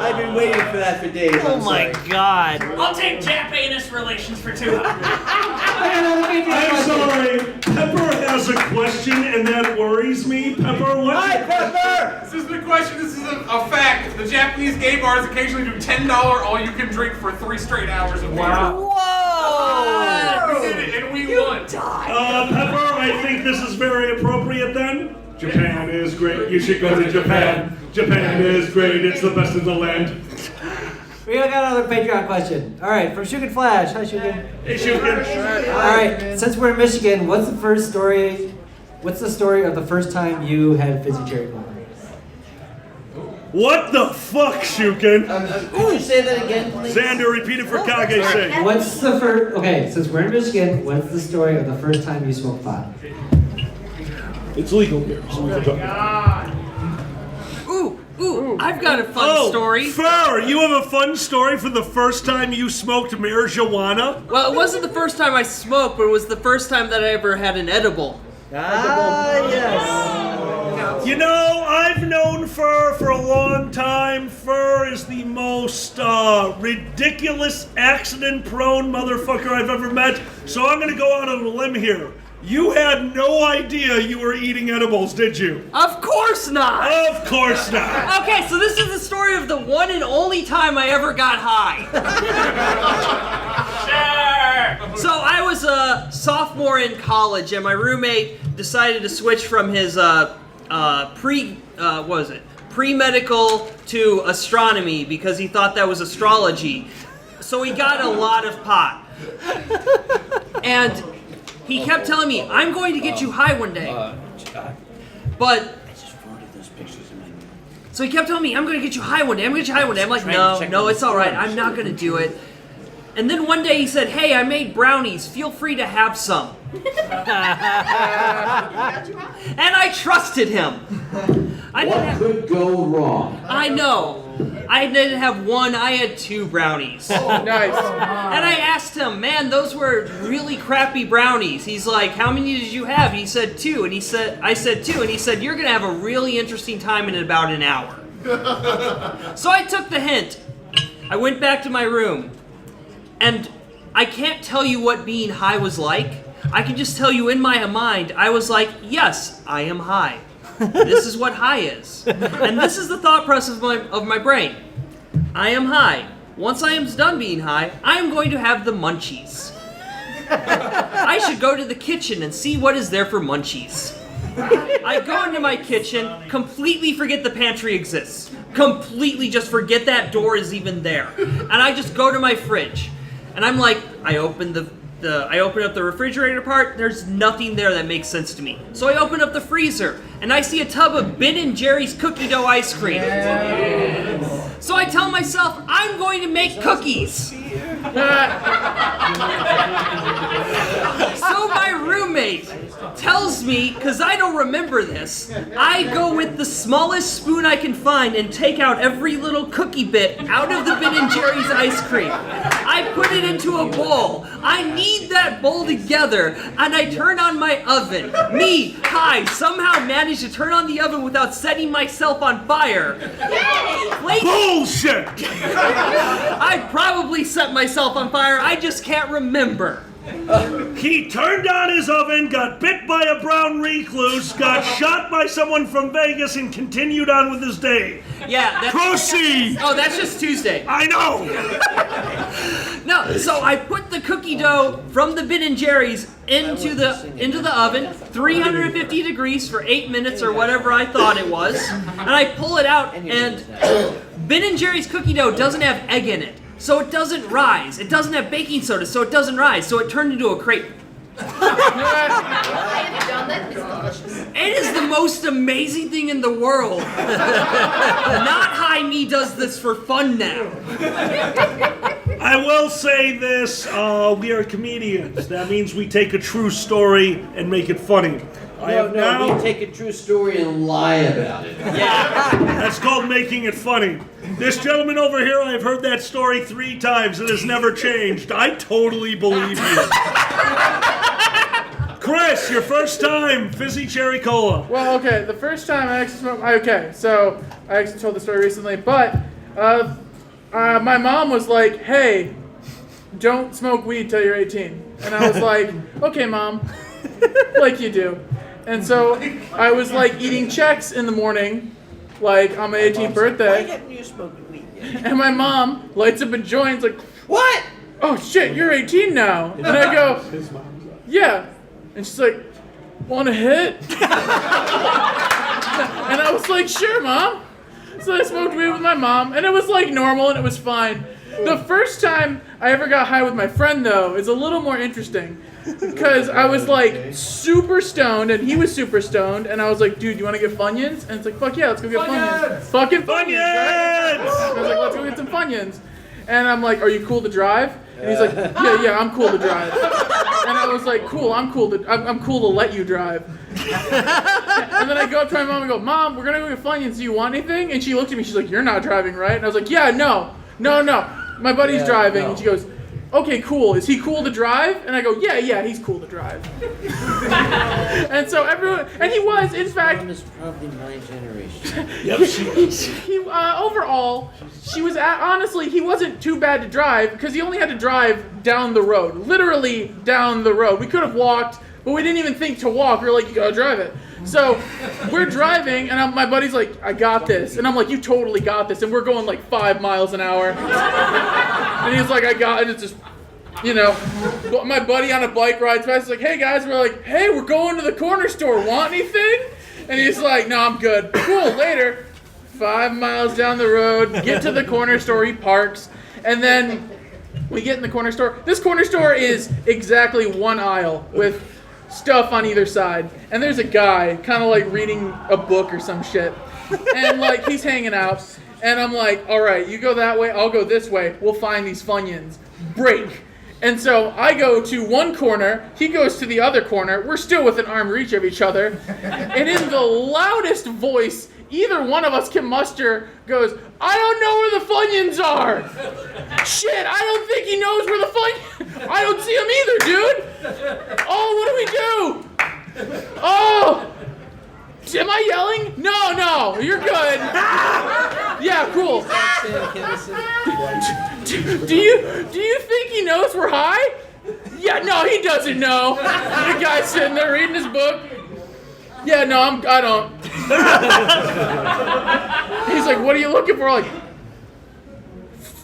Speaker 6: I've been
Speaker 13: been waiting for that for days.
Speaker 11: Oh my God.
Speaker 14: I'll take Japanese relations for 200.
Speaker 2: I'm sorry. Pepper has a question, and that worries me. Pepper, what's
Speaker 13: Hi, Pepper!
Speaker 5: This isn't a question, this is a fact. The Japanese gay bars occasionally do $10 all-you-can-drink for 3 straight hours of beer.
Speaker 11: Whoa!
Speaker 5: We did it, and we won.
Speaker 2: Pepper, I think this is very appropriate then. Japan is great. You should go to Japan. Japan is great. It's the best in the land.
Speaker 4: We got another Patreon question. All right, from Shukin Flash. Hi, Shukin.
Speaker 2: Hey, Shukin.
Speaker 4: All right, since we're in Michigan, what's the story of the first time you had fizzy cherry cola?
Speaker 2: What the fuck, Shukin?
Speaker 6: Could you say that again, please?
Speaker 2: Xander, repeat it for Kage's sake.
Speaker 4: What's the first? Okay, since we're in Michigan, what's the story of the first time you smoked pot?
Speaker 2: It's legal here, so we can talk.
Speaker 11: Ooh, I've got a fun story.
Speaker 2: Fur, you have a fun story for the first time you smoked marijuana?
Speaker 11: Well, it wasn't the first time I smoked, but it was the first time that I ever had an edible.
Speaker 6: Yes.
Speaker 2: You know, I've known Fur for a long time. Fur is the most ridiculous, accident-prone motherfucker I've ever met. So I'm gonna go out on a limb here. You had no idea you were eating edibles, did you?
Speaker 11: Of course not!
Speaker 2: Of course not!
Speaker 11: Okay, so this is the story of the one and only time I ever got high. Sure! So I was a sophomore in college, and my roommate decided to switch from his pre-medical to astronomy because he thought that was astrology. So he got a lot of pot. And he kept telling me, I'm going to get you high one day. But, so he kept telling me, I'm going to get you high one day, I'm going to get you high one day. I'm like, no, it's all right, I'm not going to do it. And then one day he said, hey, I made brownies, feel free to have some. And I trusted him.
Speaker 6: What could go wrong?
Speaker 11: I know. I didn't have one, I had 2 brownies.
Speaker 5: Oh, nice.
Speaker 11: And I asked him, man, those were really crappy brownies. He's like, how many did you have? He said 2. And I said 2. And he said, you're going to have a really interesting time in about an hour. So I took the hint. I went back to my room. And I can't tell you what being high was like. I can just tell you in my mind, I was like, yes, I am high. This is what high is. And this is the thought process of my brain. I am high. Once I am done being high, I am going to have the munchies. I should go to the kitchen and see what is there for munchies. I go into my kitchen, completely forget the pantry exists. Completely just forget that door is even there. And I just go to my fridge. And I'm like, I open up the refrigerator part, there's nothing there that makes sense to me. So I open up the freezer, and I see a tub of Ben & Jerry's cookie dough ice cream. So I tell myself, I'm going to make cookies. So my roommate tells me, because I don't remember this, I go with the smallest spoon I can find and take out every little cookie bit out of the Ben & Jerry's ice cream. I put it into a bowl. I knead that bowl together, and I turn on my oven. Me, Kai, somehow managed to turn on the oven without setting myself on fire.
Speaker 2: Bullshit!
Speaker 11: I probably set myself on fire, I just can't remember.
Speaker 2: He turned on his oven, got bit by a brown recluse, got shot by someone from Vegas, and continued on with his day.
Speaker 11: Yeah.
Speaker 2: Proceed!
Speaker 11: Oh, that's just Tuesday.
Speaker 2: I know!
Speaker 11: No, so I put the cookie dough from the Ben & Jerry's into the oven, 350 degrees for 8 minutes or whatever I thought it was, and I pull it out, and Ben & Jerry's cookie dough doesn't have egg in it. So it doesn't rise. It doesn't have baking soda, so it doesn't rise. So it turned into a crepe.
Speaker 12: I have done that. It's delicious.
Speaker 11: It is the most amazing thing in the world. Not high me does this for fun now.
Speaker 2: I will say this, we are comedians. That means we take a true story and make it funny.
Speaker 6: No, we take a true story and lie about it.
Speaker 11: Yeah.
Speaker 2: That's called making it funny. This gentleman over here, I've heard that story 3 times. It has never changed. I totally believe you. Chris, your first time, fizzy cherry cola.
Speaker 5: Well, okay, the first time I actually smoked, okay, so I actually told the story recently, but my mom was like, hey, don't smoke weed till you're 18. And I was like, okay, Mom, like you do. And so I was like eating Chex in the morning, like on my 18th birthday.
Speaker 3: Why haven't you smoked weed yet?
Speaker 5: And my mom lights up a joint, like, what? Oh shit, you're 18 now. And I go, yeah. And she's like, want a hit? And I was like, sure, Mom. So I smoked weed with my mom, and it was like normal, and it was fine. The first time I ever got high with my friend, though, is a little more interesting. Because I was like super stoned, and he was super stoned, and I was like, dude, you want to get Funyuns? And it's like, fuck yeah, let's go get Funyuns. Fucking Funyuns, right? I was like, let's go get some Funyuns. And I'm like, are you cool to drive? And he's like, yeah, I'm cool to drive. And I was like, cool, I'm cool to let you drive. And then I go up to my mom and go, Mom, we're gonna go get Funyuns, do you want anything? And she looked at me, she's like, you're not driving, right? And I was like, yeah, no, my buddy's driving. And she goes, okay, cool, is he cool to drive? And I go, yeah, he's cool to drive. And so everyone, and he was, in fact,
Speaker 3: Mom is probably my generation.
Speaker 2: Yep, she is.
Speaker 5: Overall, she was, honestly, he wasn't too bad to drive, because he only had to drive down the road, literally down the road. We could have walked, but we didn't even think to walk. We were like, you gotta drive it. So we're driving, and my buddy's like, I got this. And I'm like, you totally got this. And we're going like 5 miles an hour. And he's like, I got it. And it's just, you know, my buddy on a bike rides past. He's like, hey guys, we're like, hey, we're going to the corner store. Want anything? And he's like, no, I'm good. Cool, later. 5 miles down the road, get to the corner store, he parks. And then we get in the corner store. This corner store is exactly one aisle with stuff on either side, and there's a guy kind of like reading a book or some shit, and like he's hanging out, and I'm like, all right, you go that way, I'll go this way, we'll find these Funyuns. Break. And so I go to one corner, he goes to the other corner, we're still within arm reach of each other, and in the loudest voice either one of us can muster goes, I don't know where the Funyuns are. Shit, I don't think he knows where the Funyuns. I don't see him either, dude. Oh, what do we do? Oh, am I yelling? No, you're good. Yeah, cool. Do you think he knows we're high? Yeah, no, he doesn't know. The guy's sitting there reading his book. Yeah, no, I don't. He's like, what are you looking for? Like,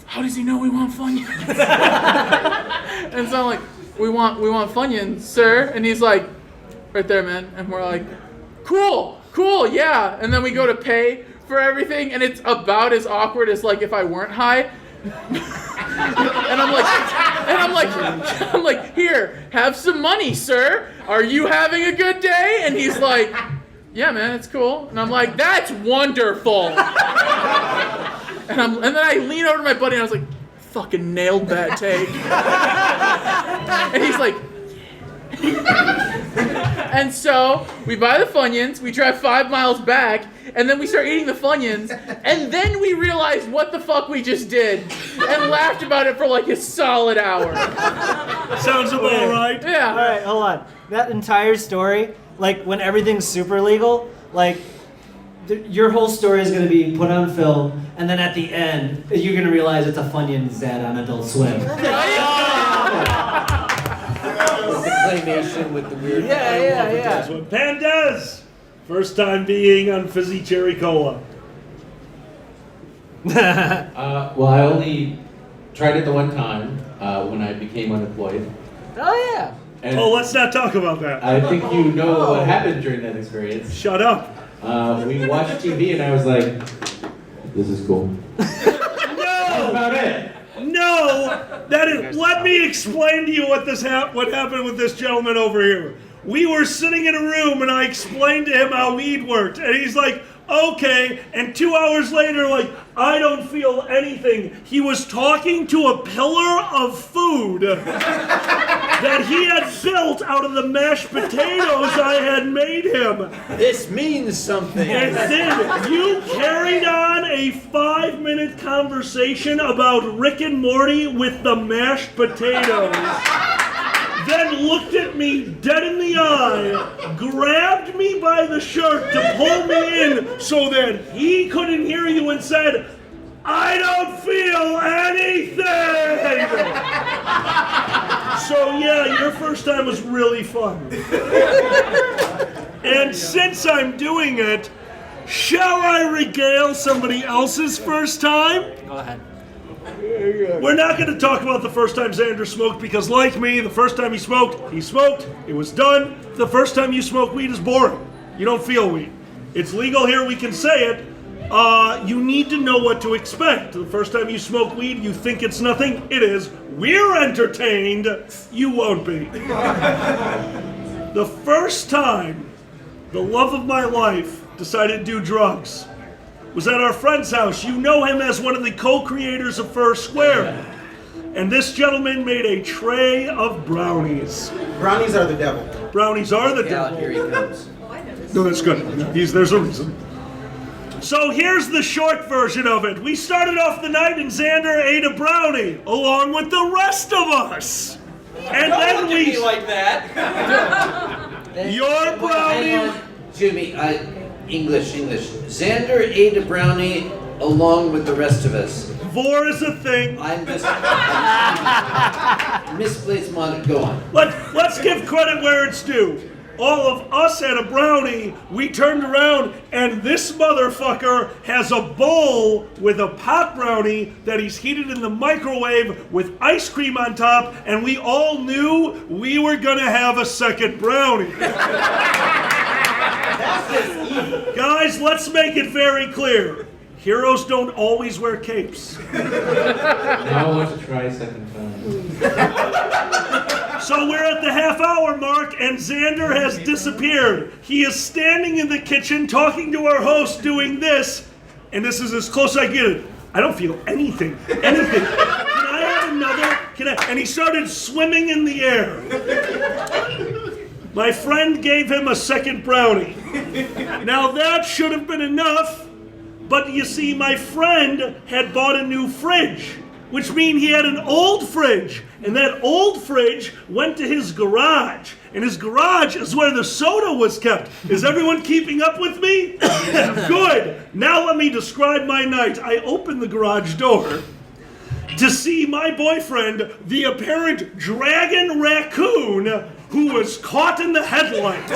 Speaker 5: how does he know we want Funyuns? And so I'm like, we want Funyuns, sir. And he's like, right there, man. And we're like, cool, yeah. And then we go to pay for everything, and it's about as awkward as like if I weren't high. And I'm like, here, have some money, sir. Are you having a good day? And he's like, yeah, man, it's cool. And I'm like, that's wonderful. And then I lean over to my buddy and I was like, fucking nailed that take. And he's like, and so we buy the Funyuns, we drive 5 miles back, and then we start eating the Funyuns, and then we realize what the fuck we just did, and laughed about it for like a solid hour.
Speaker 2: Sounds about right.
Speaker 5: Yeah.
Speaker 4: All right, hold on. That entire story, like when everything's super legal, like your whole story is going to be put on film, and then at the end, you're going to realize it's a Funyuns ad on Adult Swim.
Speaker 3: The claymation with the weird.
Speaker 4: Yeah.
Speaker 2: Pandez! First time being on Fizzy Cherry Cola.
Speaker 9: Well, I only tried it the one time when I became unemployed.
Speaker 4: Oh, yeah.
Speaker 9: And
Speaker 2: let's not talk about that.
Speaker 9: I think you know what happened during that experience.
Speaker 2: Shut up.
Speaker 9: We watched TV and I was like, this is cool. That's about it.
Speaker 2: No, that is. Let me explain to you what happened with this gentleman over here. We were sitting in a room, and I explained to him how weed worked, and he's like, "Okay." And 2 hours later, like, I don't feel anything. He was talking to a pillar of food that he had built out of the mashed potatoes I had made him.
Speaker 3: This means something.
Speaker 2: And then you carried on a 5-minute conversation about Rick and Morty with the mashed potatoes. Then looked at me dead in the eye, grabbed me by the shirt to pull me in so that he couldn't hear you and said, I don't feel Yeah, your first time was really fun. And since I'm doing it, shall I regale somebody else's first time?
Speaker 4: Go ahead.
Speaker 2: We're not going to talk about the first time Xander smoked because, like me, the first time he smoked, it was done. The first time you smoke weed is boring. You don't feel weed. It's legal here, we can say it. You need to know what to expect. The first time you smoke weed, you think it's nothing. It is. We're entertained. You won't be. The first time the love of my life decided to do drugs was at our friend's house. You know him as one of the co-creators of First Square. And this gentleman made a tray of brownies.
Speaker 13: Brownies are the devil.
Speaker 2: Brownies are the
Speaker 6: Yeah,
Speaker 2: devil.
Speaker 6: here he comes.
Speaker 2: No, that's good. There's a reason. So here's the short version of it. We started off the night and Xander ate a brownie along with the rest of us. And
Speaker 11: Don't
Speaker 2: then
Speaker 11: look at me like that.
Speaker 2: Your brownie.
Speaker 6: Jimmy, English. Xander ate a brownie along with the rest of us.
Speaker 2: Vor is a thing.
Speaker 6: I'm just misplaced monitor. Go on.
Speaker 2: Let's give credit where it's due. All of us had a brownie. We turned around and this motherfucker has a bowl with a pot brownie that he's heated in the microwave with ice cream on top, and we all knew we were gonna have a second brownie.
Speaker 13: That's just evil.
Speaker 2: Guys, let's make it very clear. Heroes don't always wear capes.
Speaker 9: Now I want to try second time.
Speaker 2: So we're at the half-hour mark, and Xander has disappeared. He is standing in the kitchen talking to our host doing this, and this is as close as I get it. I don't feel anything. Can I have another? And he started swimming in the air. My friend gave him a second brownie. Now that should have been enough, but you see, my friend had bought a new fridge, which means he had an old fridge, and that old fridge went to his garage, and his garage is where the soda was kept. Is everyone keeping up with me? Good. Now let me describe my night. I opened the garage door to see my boyfriend, the apparent dragon raccoon, who was caught in the headlights,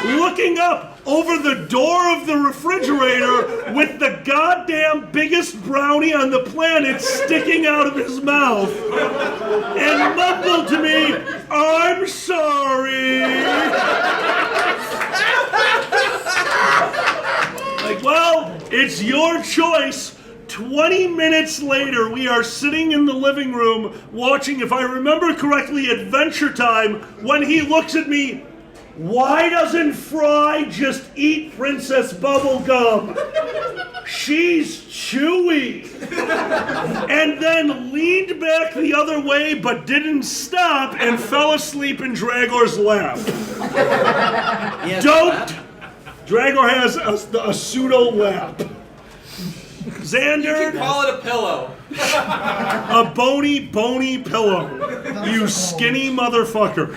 Speaker 2: looking up over the door of the refrigerator with the goddamn biggest brownie on the planet sticking out of his mouth, and mumbled to me, "I'm sorry." Like, well, it's your choice. 20 minutes later, we are sitting in the living room watching, if I remember correctly, Adventure Time, when he looks at me, "Why doesn't Fry just eat Princess Bubblegum? She's chewy." And then leaned back the other way, but didn't stop, and fell asleep in Dragor's lap. Don't! Dragor has a pseudo lap. Xander,
Speaker 11: You can call it a pillow.
Speaker 2: a bony pillow. You skinny motherfucker.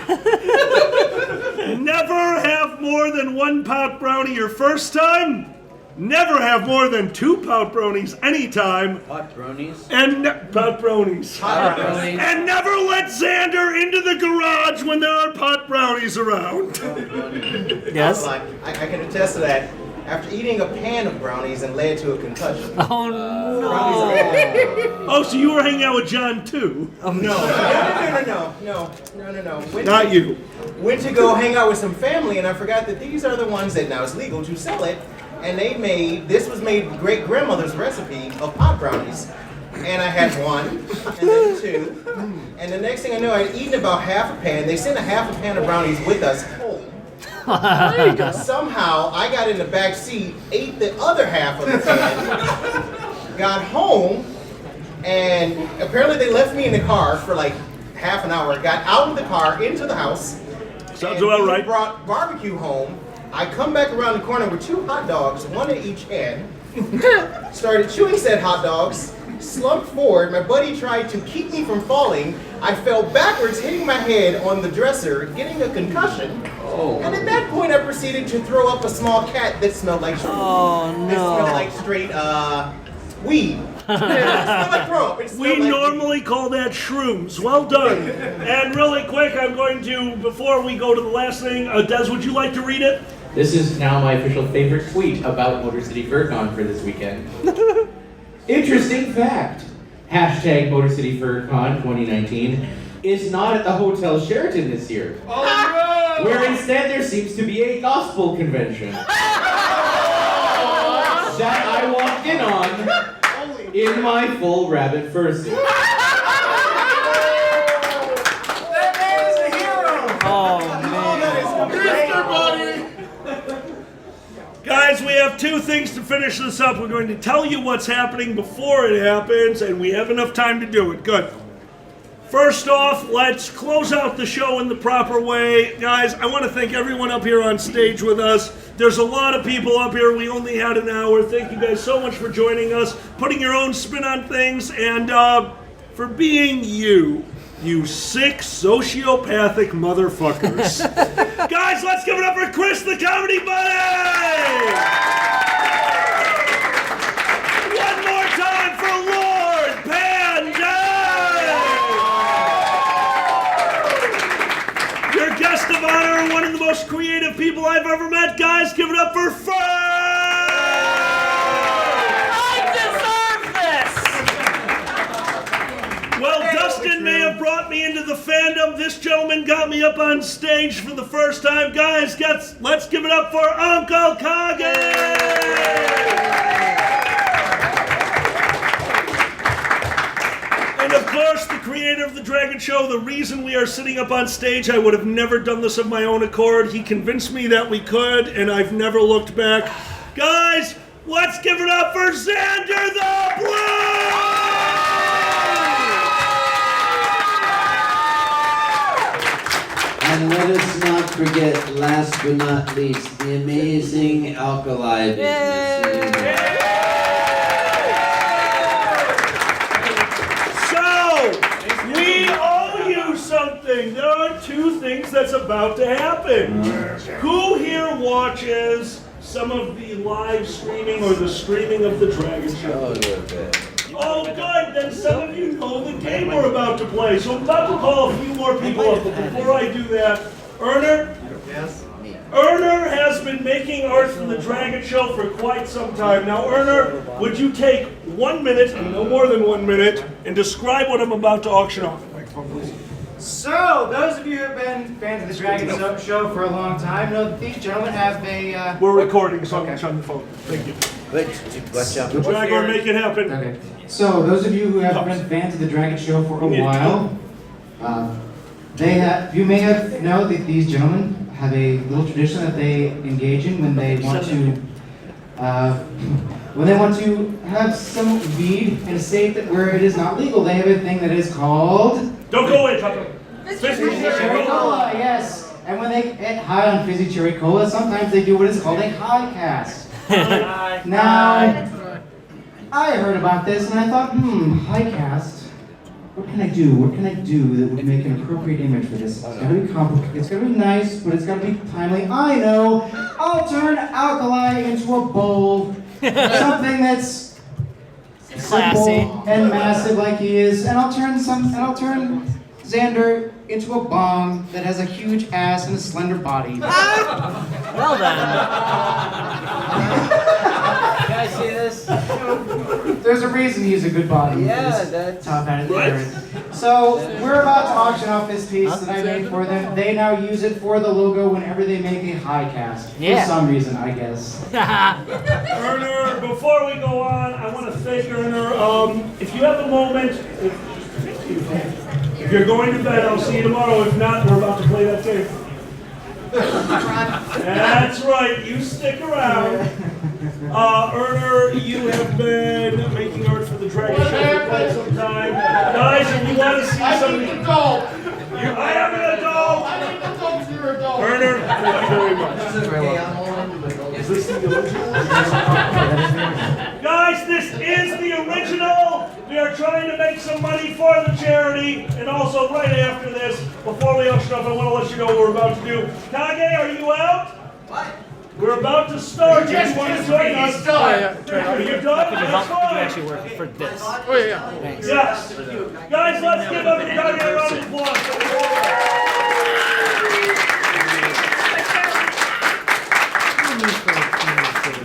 Speaker 2: Never have more than one pot brownie your first time. Never have more than 2 pot brownies anytime.
Speaker 6: Hot brownies.
Speaker 2: And pot brownies.
Speaker 6: Hot brownies.
Speaker 2: And never let Xander into the garage when there are pot brownies around.
Speaker 4: Yes?
Speaker 13: I can attest to that. After eating a pan of brownies and led to a concussion.
Speaker 4: Oh no.
Speaker 2: Oh, so you were hanging out with John too?
Speaker 13: No. No.
Speaker 2: Not you.
Speaker 13: Went to go hang out with some family, and I forgot that these are the ones that now it's legal to sell it. And this was made great grandmother's recipe of pot brownies. And I had 1, and then 2. And the next thing I know, I had eaten about half a pan. They sent a half a pan of brownies with us home. Somehow, I got in the back seat, ate the other half of the pan, got home, and apparently they left me in the car for like half an hour. Got out of the car, into the house.
Speaker 2: Sounds about right.
Speaker 13: Brought barbecue home. I come back around the corner with 2 hot dogs, 1 in each hand. Started chewing said hot dogs. Slumped forward. My buddy tried to keep me from falling. I fell backwards, hitting my head on the dresser, getting a concussion. Oh. And at that point, I proceeded to throw up a small cat that smelled like straight.
Speaker 4: Oh no.
Speaker 13: That smelled like straight weed. It smelled like throw up. It
Speaker 2: We normally call that shrooms. Well done. And really quick, I'm going to, before we go to the last thing, Des, would you like to read it?
Speaker 9: This is now my official favorite tweet about Motor City FurCon for this weekend. Interesting fact. Hashtag Motor City FurCon 2019 is not at the Hotel Sheraton this year.
Speaker 5: Oh, no!
Speaker 9: Where instead there seems to be a gospel convention. That I walked in on in my full rabbit fursuit.
Speaker 13: That man is a hero!
Speaker 4: Oh, man.
Speaker 2: Guys, we have two things to finish this up. We're going to tell you what's happening before it happens, and we have enough time to do it. Good. First off, let's close out the show in the proper way. Guys, I want to thank everyone up here on stage with us. There's a lot of people up here. We only had an hour. Thank you guys so much for joining us, putting your own spin on things, and for being you sick, sociopathic motherfuckers. Guys, let's give it up for Chris the Comedy Buddy! One more time for Lord Pandez! Your guest of honor, one of the most creative people I've ever met. Guys, give it up for Fur! Well, Dustin may have brought me into the fandom. This gentleman got me up on stage for the first time. Guys, let's give it up for Uncle Kage! And of course, the creator of the Dragget Show, the reason we are sitting up on stage, I would have never done this of my own accord. He convinced me that we could, and I've never looked back. Guys, let's give it up for Xander the Blue!
Speaker 6: And let us not forget, last but not least, the amazing Alkali business.
Speaker 2: So, we owe you something. There are two things that's about to happen. Who here watches some of the live streaming or the streaming of the Dragget Show? Oh, good. Then some of you know the game we're about to play. So I'm about to call a few more people up. But before I do that, Erner? Yes? Erner has been making art for the Dragget Show for quite some time. Now, Erner, would you take 1 minute, and no more than 1 minute, and describe what I'm about to auction off?
Speaker 15: So, those of you who have been fans of the Dragget Show for a long time know that these gentlemen have a...
Speaker 2: We're recording, so I'm going to shut the phone. Thank you. Dragor, make it happen.
Speaker 15: Okay. So, those of you who have been fans of the Dragget Show for a while, you may have know that these gentlemen have a little tradition that they engage in when they want to have some weed in a state where it is not legal. They have a thing that is called...
Speaker 2: Don't go away, Papa.
Speaker 15: Fizzy Cherry Cola, yes. And when they get high on Fizzy Cherry Cola, sometimes they do what is called a high cast. Now, I heard about this and I thought, high cast. What can I do? What can I do that would make an appropriate image for this? It's gotta be complicated. It's gotta be nice, but it's gotta be timely. I know. I'll turn Alkali into a bowl. Something that's
Speaker 4: Classy
Speaker 15: simple and massive like he is, and I'll turn Xander into a bong that has a huge ass and a slender body.
Speaker 4: Well done.
Speaker 3: Can I see this?
Speaker 15: There's a reason he's a good body.
Speaker 3: Yeah, that's...
Speaker 15: Top hat of the parent. So, we're about to auction off this piece that I made for them. They now use it for the logo whenever they make a high cast.
Speaker 4: Yeah.
Speaker 15: For some reason, I guess.
Speaker 2: Erner, before we go on, I want to thank Erner. If you have a moment, if you're going to bed, I'll see you tomorrow. If not, we're about to play that game. That's right, you stick around. Erner, you have been making art for the Dragget Show for quite some time. Guys, if you want to see something... I am an adult! Erner, thank you very much. Is this the original? Guys, this is the original! We are trying to make some money for the charity, and also right after this, before we auction off, I want to let you know what we're about to do. Kage, are you out? What? We're about to start. You want to join us? Are you done?
Speaker 4: Could you help? Could you actually work for this?
Speaker 5: Oh, yeah.
Speaker 4: Thanks.
Speaker 2: Yes. Guys, let's give up the Kage a round of applause.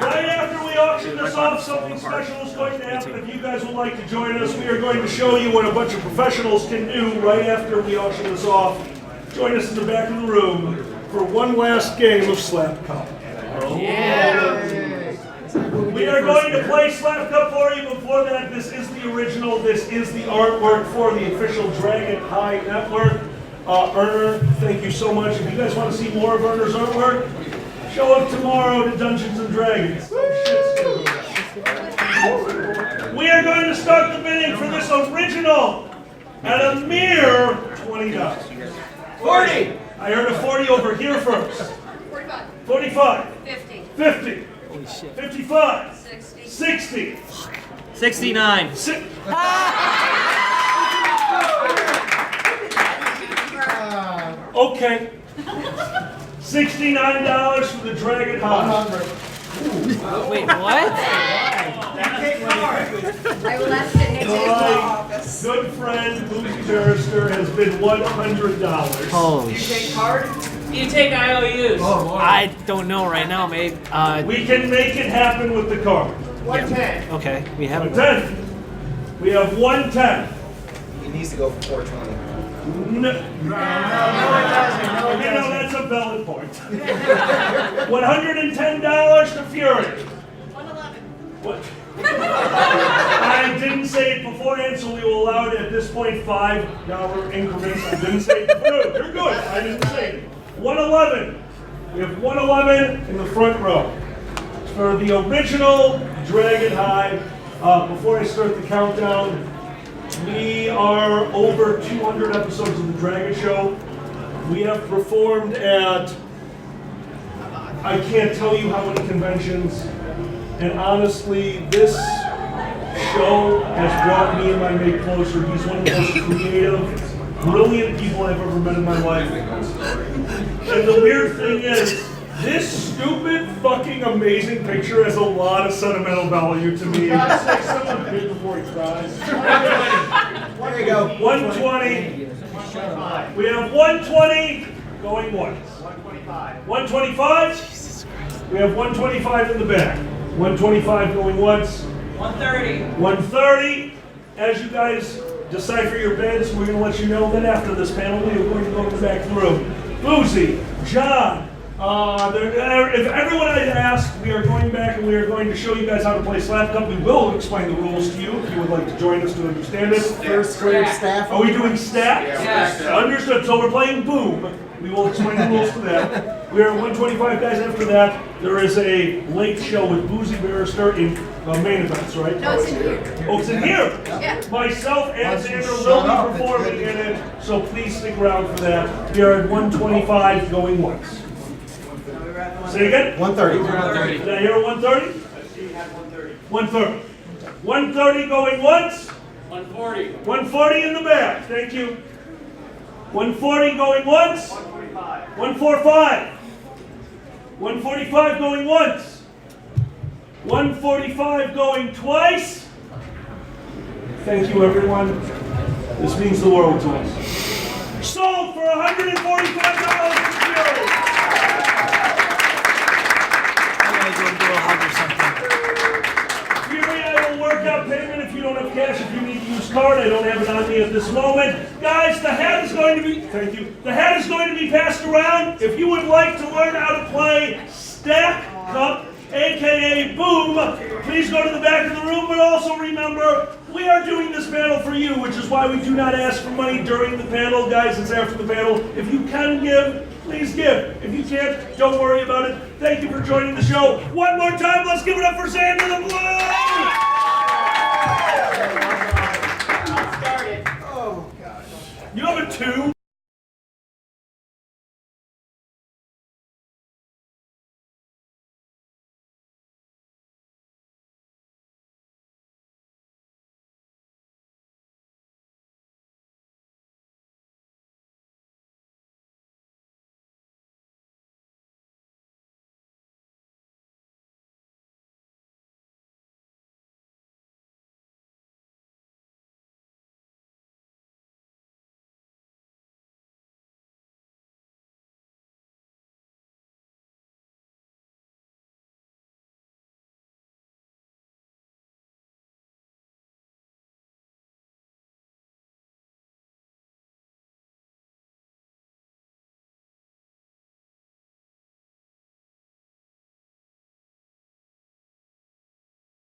Speaker 2: Right after we auction this off, something special is going to happen. If you guys would like to join us, we are going to show you what a bunch of professionals can do right after we auction this off. Join us in the back of the room for one last game of Slap Cup. We are going to play Slap Cup for you. Before that, this is the original. This is the artwork for the official Dragget High Network. Erner, thank you so much. If you guys want to see more of Erner's artwork, show up tomorrow to Dungeons and Dragons. We are going to start the bidding for this original at a mere $20.
Speaker 11: 40.
Speaker 2: I heard a 40 over here first.
Speaker 12: 45.
Speaker 2: 45.
Speaker 12: 50.
Speaker 2: 50.
Speaker 4: Holy shit.
Speaker 2: 55.
Speaker 12: 60.
Speaker 2: 60.
Speaker 11: 69.
Speaker 2: Okay. $69 for the Dragget High.
Speaker 4: Wait, what?
Speaker 12: I will have to hit
Speaker 2: My
Speaker 12: office.
Speaker 2: good friend, Boozy Barrister, has been $100.
Speaker 4: Holy
Speaker 11: You take
Speaker 4: shit.
Speaker 11: card? You take IOUs.
Speaker 4: I don't know right now, maybe.
Speaker 2: We can make it happen with the card.
Speaker 13: 110.
Speaker 4: Okay, we have
Speaker 2: 110. We have 110.
Speaker 13: He needs to go for 420.
Speaker 2: No, that's a valid point. $110 to Fury.
Speaker 12: 111.
Speaker 2: What? I didn't say it beforehand, so we will allow it at this point $5 increments. I didn't say it. No, you're good. I didn't say it. 111. We have 111 in the front row. For the original Dragget High, before I start the countdown, we are over 200 episodes of the Dragget Show. We have performed at, I can't tell you how many conventions, and honestly, this show has brought me and my mate closer. He's one of the most creative, brilliant people I've ever met in my life. And the weird thing is, this stupid, fucking amazing picture has a lot of sentimental value to me.
Speaker 13: Someone bid before he cries. There you go.
Speaker 2: 120. We have 120 going once. 125. We have 125 in the back. 125 going once.
Speaker 11: 130.
Speaker 2: 130. As you guys decipher your bids, we're going to let you know that after this panel, we are going to go to the back of the room. Boozy, John, if everyone I asked, we are going back and we are going to show you guys how to play Slap Cup. We will explain the rules to you if you would like to join us to understand it.
Speaker 13: First grade staff.
Speaker 2: Are we doing stack?
Speaker 11: Yes.
Speaker 2: Understood. So we're playing Boom. We will explain the rules to that. We are at 125 guys. After that, there is a late show with Boozy Barrister in main events, right?
Speaker 12: No, it's in here.
Speaker 2: Oh, it's in here.
Speaker 12: Yeah.
Speaker 2: Myself and Xander will be performing in it, so please stick around for that. We are at 125 going once. Say again?
Speaker 13: 130.
Speaker 2: Did I hear 130? 130. 130 going once.
Speaker 11: 140.
Speaker 2: 140 in the back. Thank you. 140 going once. 145. 145 going once. 145 going twice. Thank you, everyone. This means the world to us. Sold for $145 for Fury. Fury, I will work out payment if you don't have cash. If you need to use card, I don't have it on me at this moment. Guys, the hat is going to be, thank you. The hat is going to be passed around. If you would like to learn how to play Stack Cup, aka Boom, please go to the back of the room, but also remember, we are doing this panel for you, which is why we do not ask for money during the panel. Guys, it's after the panel. If you can give, please give. If you can't, don't worry about it. Thank you for joining the show. One more time, let's give it up for Xander the Blue!
Speaker 13: Oh, gosh.
Speaker 2: You have a 2?